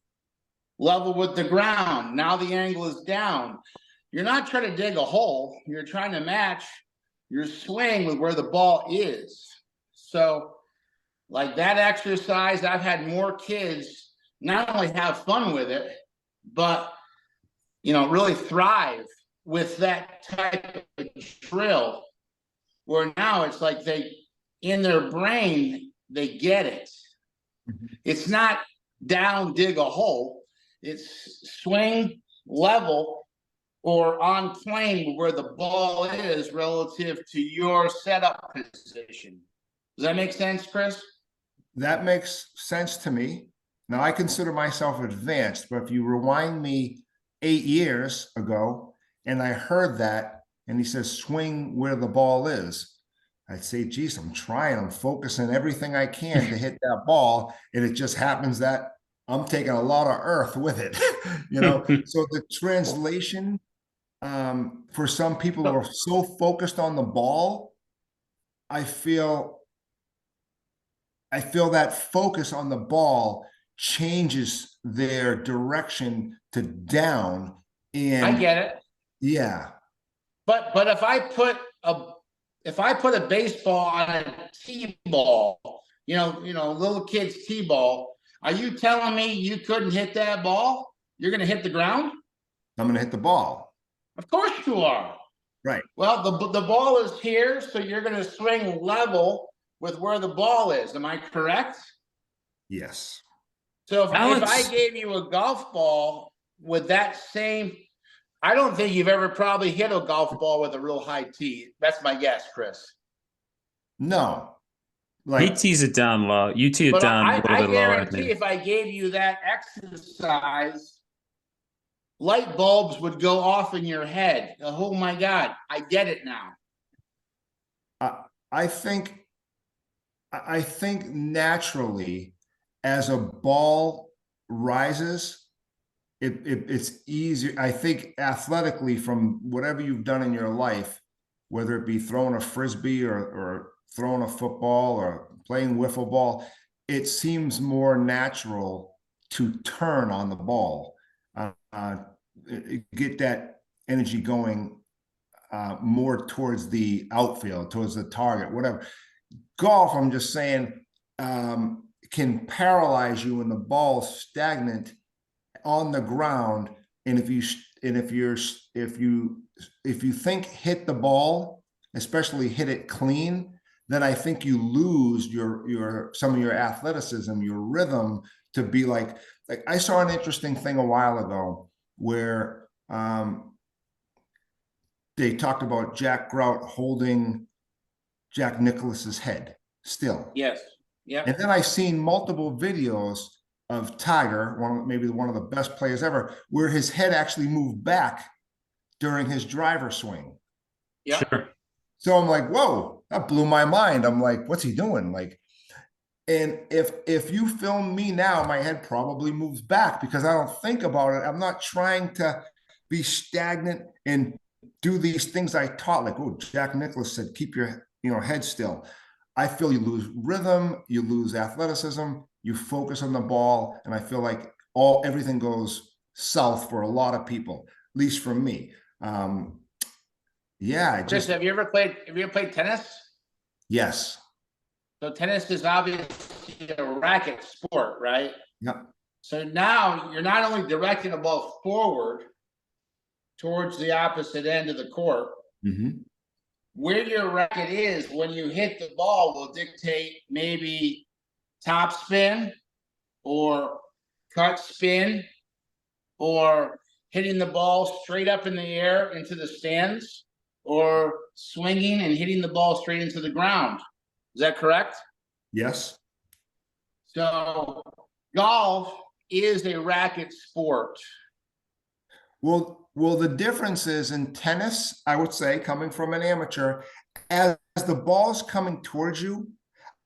level with the ground. Now the angle is down. You're not trying to dig a hole. You're trying to match your swing with where the ball is. So like that exercise, I've had more kids not only have fun with it, but really thrive with that type of drill, where now it's like in their brain, they get it. Mm-hmm. It's not down, dig a hole. It's swing level or on plane where the ball is relative to your setup position. Does that make sense, Chris? That makes sense to me. Now, I consider myself advanced, but if you rewind me 8 years ago and I heard that and he says, swing where the ball is, I'd say, geez, I'm trying, I'm focusing everything I can to hit that ball. And it just happens that I'm taking a lot of earth with it, So the translation for some people who are so focused on the ball, I feel that focus on the ball changes their direction to down. And I get it. Yeah. But if I put a baseball on a T-ball, little kids T-ball, are you telling me you couldn't hit that ball? You're going to hit the ground? I'm going to hit the ball. Of course you are. Right. Well, the ball is here, so you're going to swing level with where the ball is. Am I correct? Yes. So if I Alex- gave you a golf ball with that same, I don't think you've ever probably hit a golf ball with a real high tee. That's my guess, Chris. No. He Like, tees it down low. You tee it But down a little I bit lower, I guarantee think. if I gave you that exercise, light bulbs would go off in your head. Oh my God, I get it now. I think naturally, as a ball rises, it's easier. I think athletically, from whatever you've done in your life, whether it be throwing a frisbee or throwing a football or playing wiffle ball, it seems more natural to turn on the ball, get that energy going more towards the outfield, towards the target, whatever. Golf, I'm just saying, can paralyze you when the ball's stagnant on the ground. And if you think hit the ball, especially hit it clean, then I think you lose some of your athleticism, your rhythm, to be like I saw an interesting thing a while ago where they talked about Jack Grout holding Jack Nicklaus's head still. Yes. Yeah. And then I seen multiple videos of Tiger, maybe one of the best players ever, where his head actually moved back during his driver swing. Yeah. Sure. So I'm like, whoa, that blew my mind. I'm like, what's he doing? Like, and if you film me now, my head probably moves back because I don't think about it. I'm not trying to be stagnant and do these things I taught. Like, oh, Jack Nicklaus said, keep your head still. I feel you lose rhythm, you lose athleticism, you focus on the ball, and I feel like everything goes south for a lot of people, at least for me. Yeah, Chris, have you ever played tennis? Yes. So tennis is obviously a racket sport, right? Yeah. So now you're not only directing the ball forward towards the opposite end of the court, Mm-hmm. where your racket is when you hit the ball will dictate maybe top spin or cut spin or hitting the ball straight up in the air into the stands or swinging and hitting the ball straight into the ground. Is that correct? Yes. So golf is a racket sport. Well, the difference is in tennis, I would say, coming from an amateur, as the ball's coming towards you,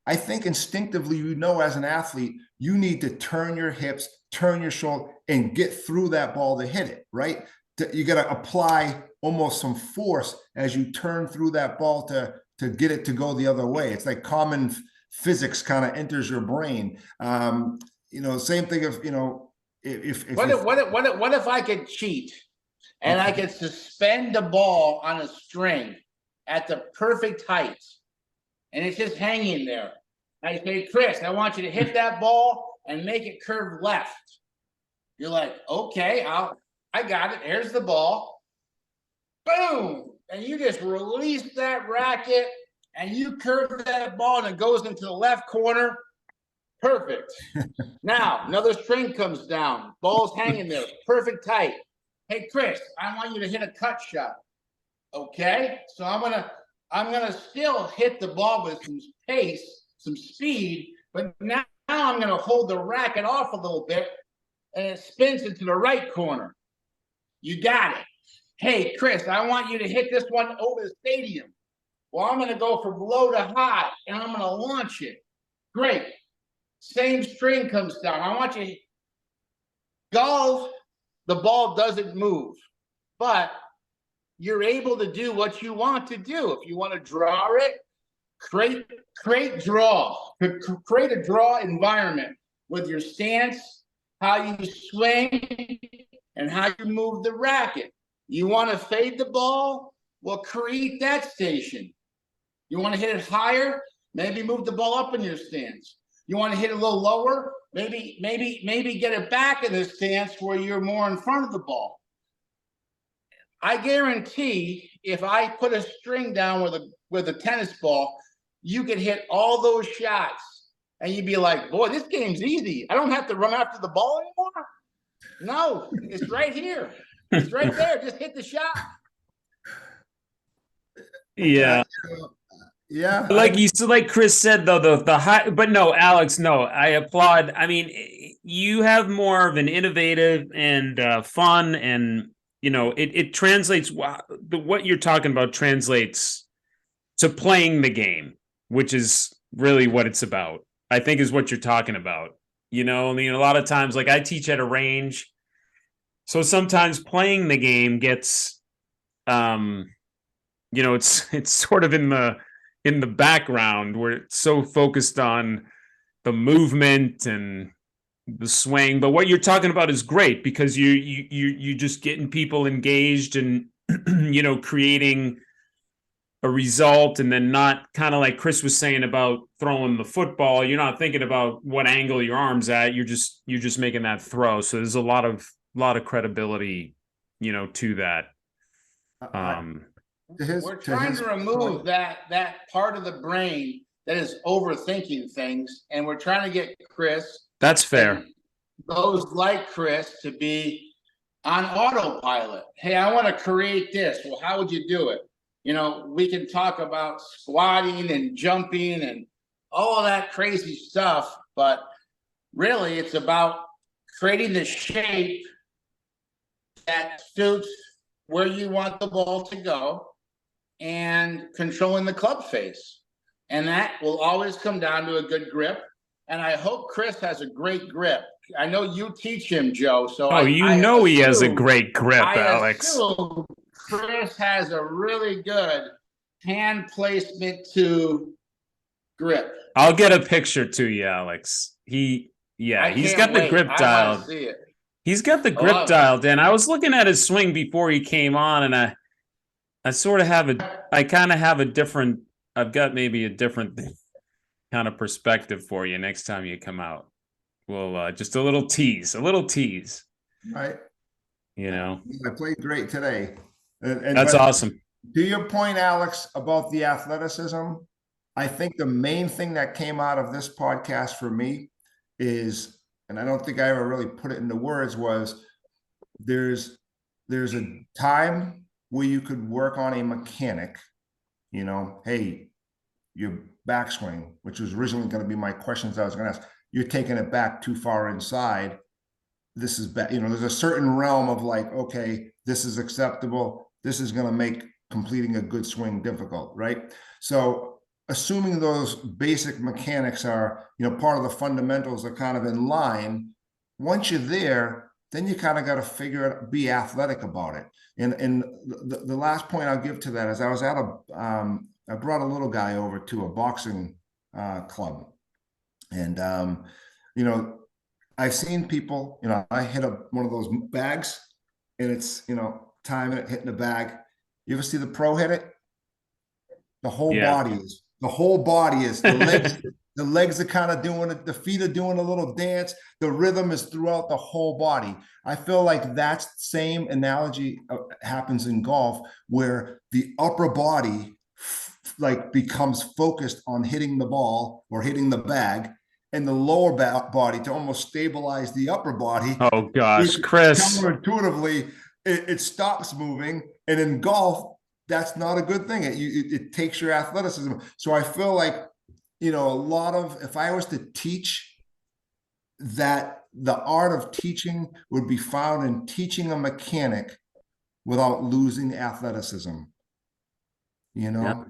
I think instinctively, as an athlete, you need to turn your hips, turn your shoulder, and get through that ball to hit it, right? You got to apply almost some force as you turn through that ball to get it to go the other way. It's like common physics kind of enters your brain. Same thing What if I could cheat and I could suspend the ball on a string at the perfect height and it's just hanging there? I say, Chris, I want you to hit that ball and make it curve left. You're like, okay, I got it. Here's the ball. Boom. And you just release that racket and you curve that ball and it goes into the left corner. Perfect. Now, another string comes down. Ball's hanging there. Perfect tight. Hey, Chris, I want you to hit a cut shot. Okay? So I'm gonna still hit the ball with some pace, some speed, but now I'm gonna hold the racket off a little bit and it spins into the right corner. You got it. Hey, Chris, I want you to hit this one over the stadium. Well, I'm gonna go from low to high and I'm gonna launch it. Great. Same string comes down. I want you. Golf, the ball doesn't move, but you're able to do what you want to do. If you want to draw it, create draw. Create a draw environment with your stance, how you swing, and how you move the racket. You want to fade the ball? Well, create that station. You want to hit it higher? Maybe move the ball up in your stance. You want to hit it a little lower? Maybe get it back in the stance where you're more in front of the ball. I guarantee if I put a string down with a tennis ball, you could hit all those shots and you'd be like, boy, this game's easy. I don't have to run after the ball anymore. No, it's right here. It's right there. Just hit the shot. Yeah. Yeah. Like you so like Chris said though, the high, but no, Alex, no, I applaud. I mean, you have more of an innovative and fun, and it translates what you're talking about translates to playing the game, which is really what it's about. I think is what you're talking about. I mean, a lot of times, like I teach at a range, so sometimes playing the game gets, it's sort of in the background where it's so focused on the movement and the swing. But what you're talking about is great because you just getting people engaged and creating a result, and then not kind of like Chris was saying about throwing the football. You're not thinking about what angle your arm's at. You're just making that throw. So there's a lot of credibility, to that. We're trying to remove that part of the brain that is overthinking things, and we're trying to get Chris. That's fair. Those like Chris to be on autopilot. Hey, I want to create this. Well, how would you do it? We can talk about squatting and jumping and all of that crazy stuff, but really it's about creating the shape that suits where you want the ball to go and controlling the club face. And that will always come down to a good grip. And I hope Chris has a great grip. I know you teach him, Joe. So he has a great grip, Alex. Chris has a really good hand placement to grip. I'll get a picture to you,Alex. He's got the grip dialed. See it. He's got the grip dialed in. I was looking at his swing before he came on, and I sort of have I've got maybe a different kind of perspective for you next time you come out. Well, just a little tease. Right. I played great today. That's awesome. To your point, Alex, about the athleticism, I think the main thing that came out of this podcast for me is, and I don't think I ever really put it into words, was there's a time where you could work on a mechanic, hey, your backswing, which was originally going to be my questions I was going to ask, you're taking it back too far inside. This is bad. There's a certain realm of like, okay, this is acceptable. This is going to make completing a good swing difficult, right? So assuming those basic mechanics are, part of the fundamentals are kind of in line, once you're there, then you kind of got to figure it, be athletic about it. And the last point I'll give to that is I was at I brought a little guy over to a boxing club. And, I've seen people, I hit one of those bags and it's, timing it, hitting the bag. You ever see the pro hit it? The whole body is the legs. The legs are kind of doing it. The feet are doing a little dance. The rhythm is throughout the whole body. I feel like that's the same analogy happens in golf, where the upper body becomes focused on hitting the ball or hitting the bag, and the lower body to almost stabilize the upper body. Oh gosh, Chris! Counterintuitively, it stops moving, and in golf, that's not a good thing. It takes your athleticism. So I feel like, a lot of, if I was to teach, that the art of teaching would be found in teaching a mechanic without losing athleticism. Yeah.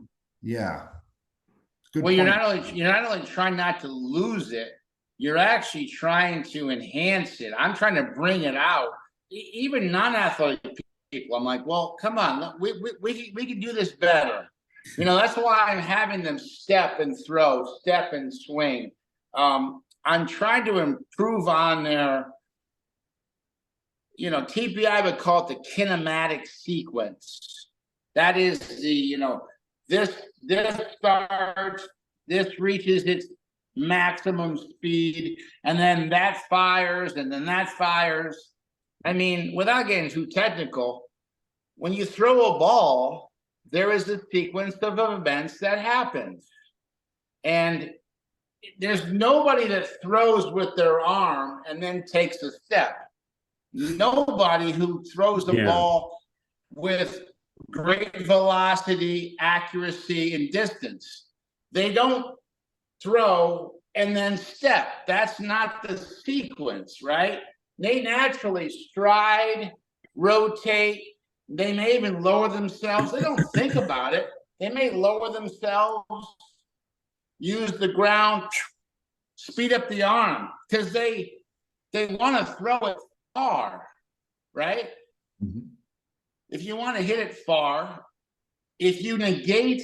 Good well, point. You're not only trying not to lose it, you're actually trying to enhance it. I'm trying to bring it out. Even non-athletic people, I'm like, well, come on, we can do this better. That's why I'm having them step and throw, step and swing. I'm trying to improve on their, TPI would call it the kinematic sequence. That is the, this starts, this reaches its maximum speed, and then that fires, and then that fires. I mean, without getting too technical, when you throw a ball, there is a sequence of events that happens. And there's nobody that throws with their arm and then takes a step. Nobody who throws the ball with great velocity, accuracy, and distance. They don't throw and then step. That's not the sequence, right? They naturally stride, rotate. They may even lower themselves. They don't think about it. They may lower themselves, use the ground, speed up the arm, because they want to throw it far, right? Mhm. If you want to hit it far, if you negate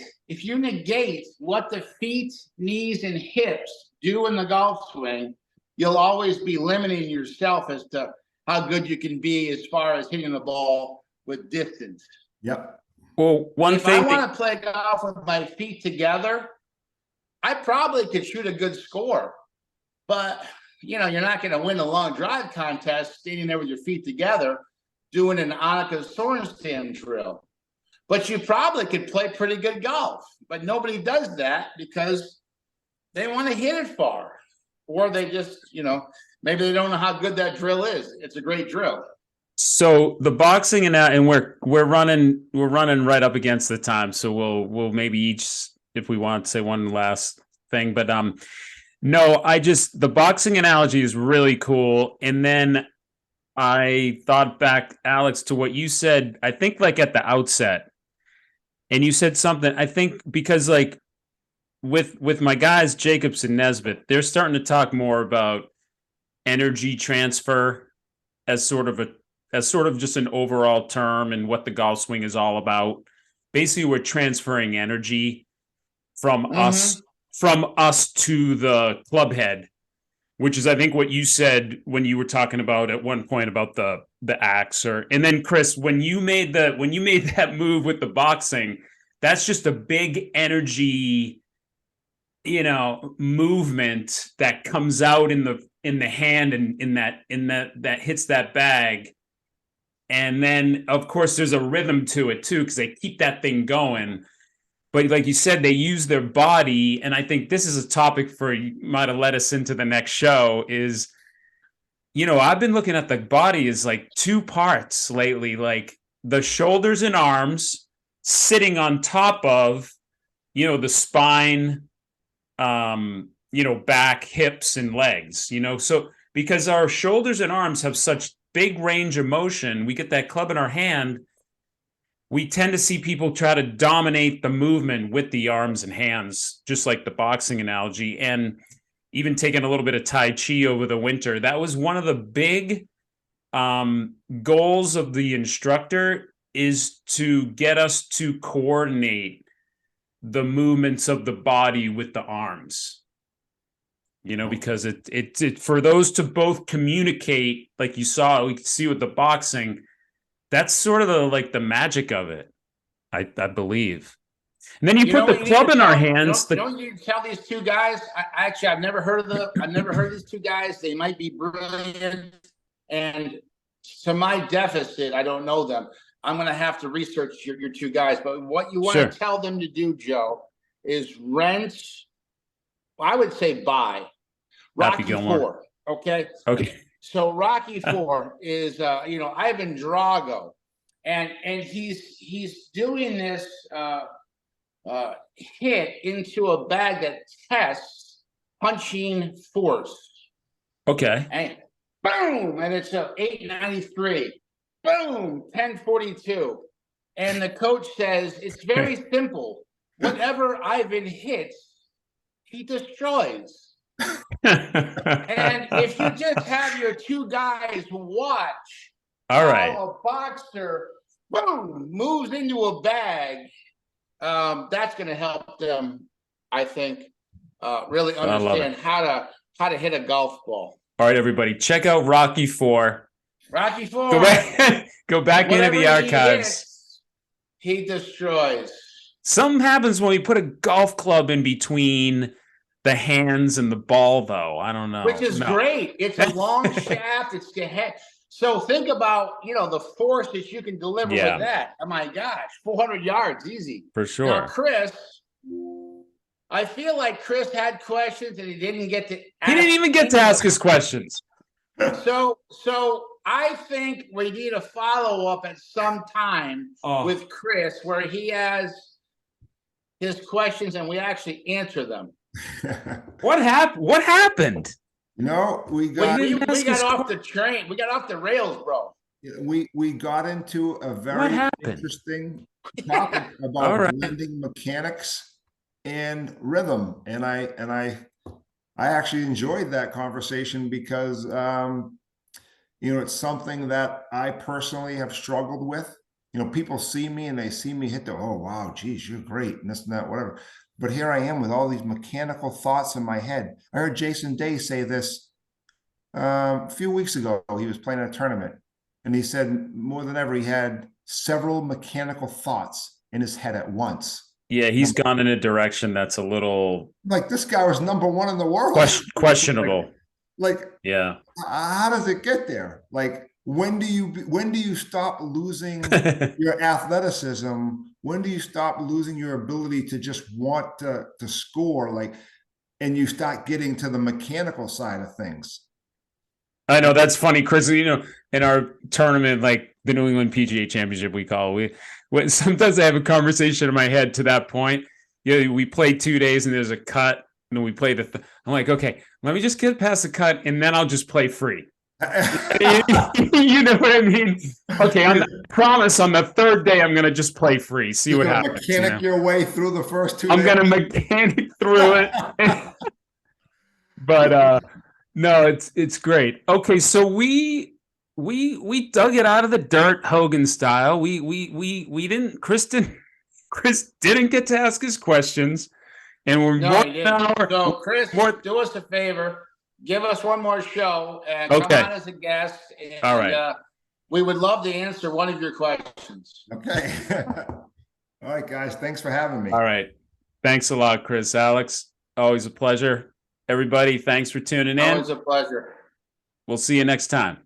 what the feet, knees, and hips do in the golf swing, you'll always be limiting yourself as to how good you can be as far as hitting the ball with distance. Yep. Well, If I want to play golf with my feet together, I probably could shoot a good score, but you're not going to win the long drive contest standing there with your feet together doing an Annika Sorenstam drill. But you probably could play pretty good golf, but nobody does that because they want to hit it far, or they just, maybe they don't know how good that drill is. It's a great drill. So the boxing and we're running right up against the time, so we'll maybe each, if we want to say one last thing, but no, the boxing analogy is really cool. And then I thought back, Alex, to what you said, I think like at the outset, and you said something, I think because like with my guys, Jacobs and Nesbitt, they're starting to talk more about energy transfer as sort of just an overall term and what the golf swing is all about. Basically, we're transferring energy from us to the club head, which is, I think, what you said when you were talking about at one point about the axe. And then Chris, when you made that move with the boxing, that's just a big energy, movement that comes out in the hand and in that hits that bag. And then, of course, there's a rhythm to it too, because they keep that thing going. But like you said, they use their body. And I think this is a topic you might have led us into the next show is, I've been looking at the body as like two parts lately, like the shoulders and arms sitting on top of, the spine, back, hips, and legs, so because our shoulders and arms have such big range of motion, we get that club in our hand, we tend to see people try to dominate the movement with the arms and hands, just like the boxing analogy. And even taking a little bit of Tai Chi over the winter, that was one of the big goals of the instructor, is to get us to coordinate the movements of the body with the arms, because it for those to both communicate, like you can see with the boxing, that's sort of the magic of it, I believe. And then you put the club in our hands. You tell these two guys. I've never heard of these two guys. They might be brilliant, and to my deficit, I don't know them. I'm going to have to research your two guys. But what you want to tell them to do, Joe, is rent. I would say buy Rocky IV. Okay. So Rocky IV is Ivan Drago, and he's doing this hit into a bag that tests punching force. Okay. And boom, and it's a 893. Boom, 1042. And the coach says it's very simple. Whatever Ivan hits, he destroys. And if you just have your two guys watch how a boxer, boom, moves into a bag, that's going to help them, I think, really understand how to hit a golf ball. All right, everybody, check out Rocky IV. Rocky IV. Go back into the archives. He destroys. Something happens when we put a golf club in between the hands and the ball, though. I don't know. Which is great. It's a long shaft. It's the head. So think about, the force that you can deliver with that. Oh my gosh, 400 yards, easy. For sure. Now, Chris, I feel like Chris had questions and he didn't get to. He didn't even get to ask his questions. So I think we need a follow-up at some time with Chris where he has his questions and we actually answer them. What happened? No, we We got off the train. We got off the rails, bro. we got into a very interesting topic about blending mechanics and rhythm, and I actually enjoyed that conversation because you know, it's something that I personally have struggled with. You know, people see me and they see me hit the, oh wow, geez, you're great, and this and that, whatever. But here I am with all these mechanical thoughts in my head. I heard Jason Day say this a few weeks ago. He was playing a tournament, and he said more than ever he had several mechanical thoughts in his head at once. Yeah, he's gone in a direction that's a little like this guy was #1 in the world. Questionable. Like, yeah. How does it get there? Like, when do you stop losing your athleticism? When do you stop losing your ability to just want to score? Like, and you start getting to the mechanical side of things. I know, that's funny, Chris. You know, in our tournament, like the New England PGA Championship, we call sometimes I have a conversation in my head to that point. You know, we play 2 days and there's a cut, and then we play I'm like, okay, let me just get past the cut, and then I'll just play free. You know what I mean? Okay, I promise on the third day I'm gonna just play free. See what happens. Mechanic your way through the first 2 days. I'm gonna mechanic through it. But no, it's great. Okay, so we dug it out of the dirt, Hogan style. We didn't. Chris didn't get to ask his questions, and we're So Chris, do us a favor. Give us one more show and come on as a guest. And, all right. We would love to answer one of your questions. Okay. All right, guys. Thanks for having me. All right. Thanks a lot, Chris. Alex, always a pleasure. Everybody, thanks for tuning in. Always a pleasure. We'll see you next time.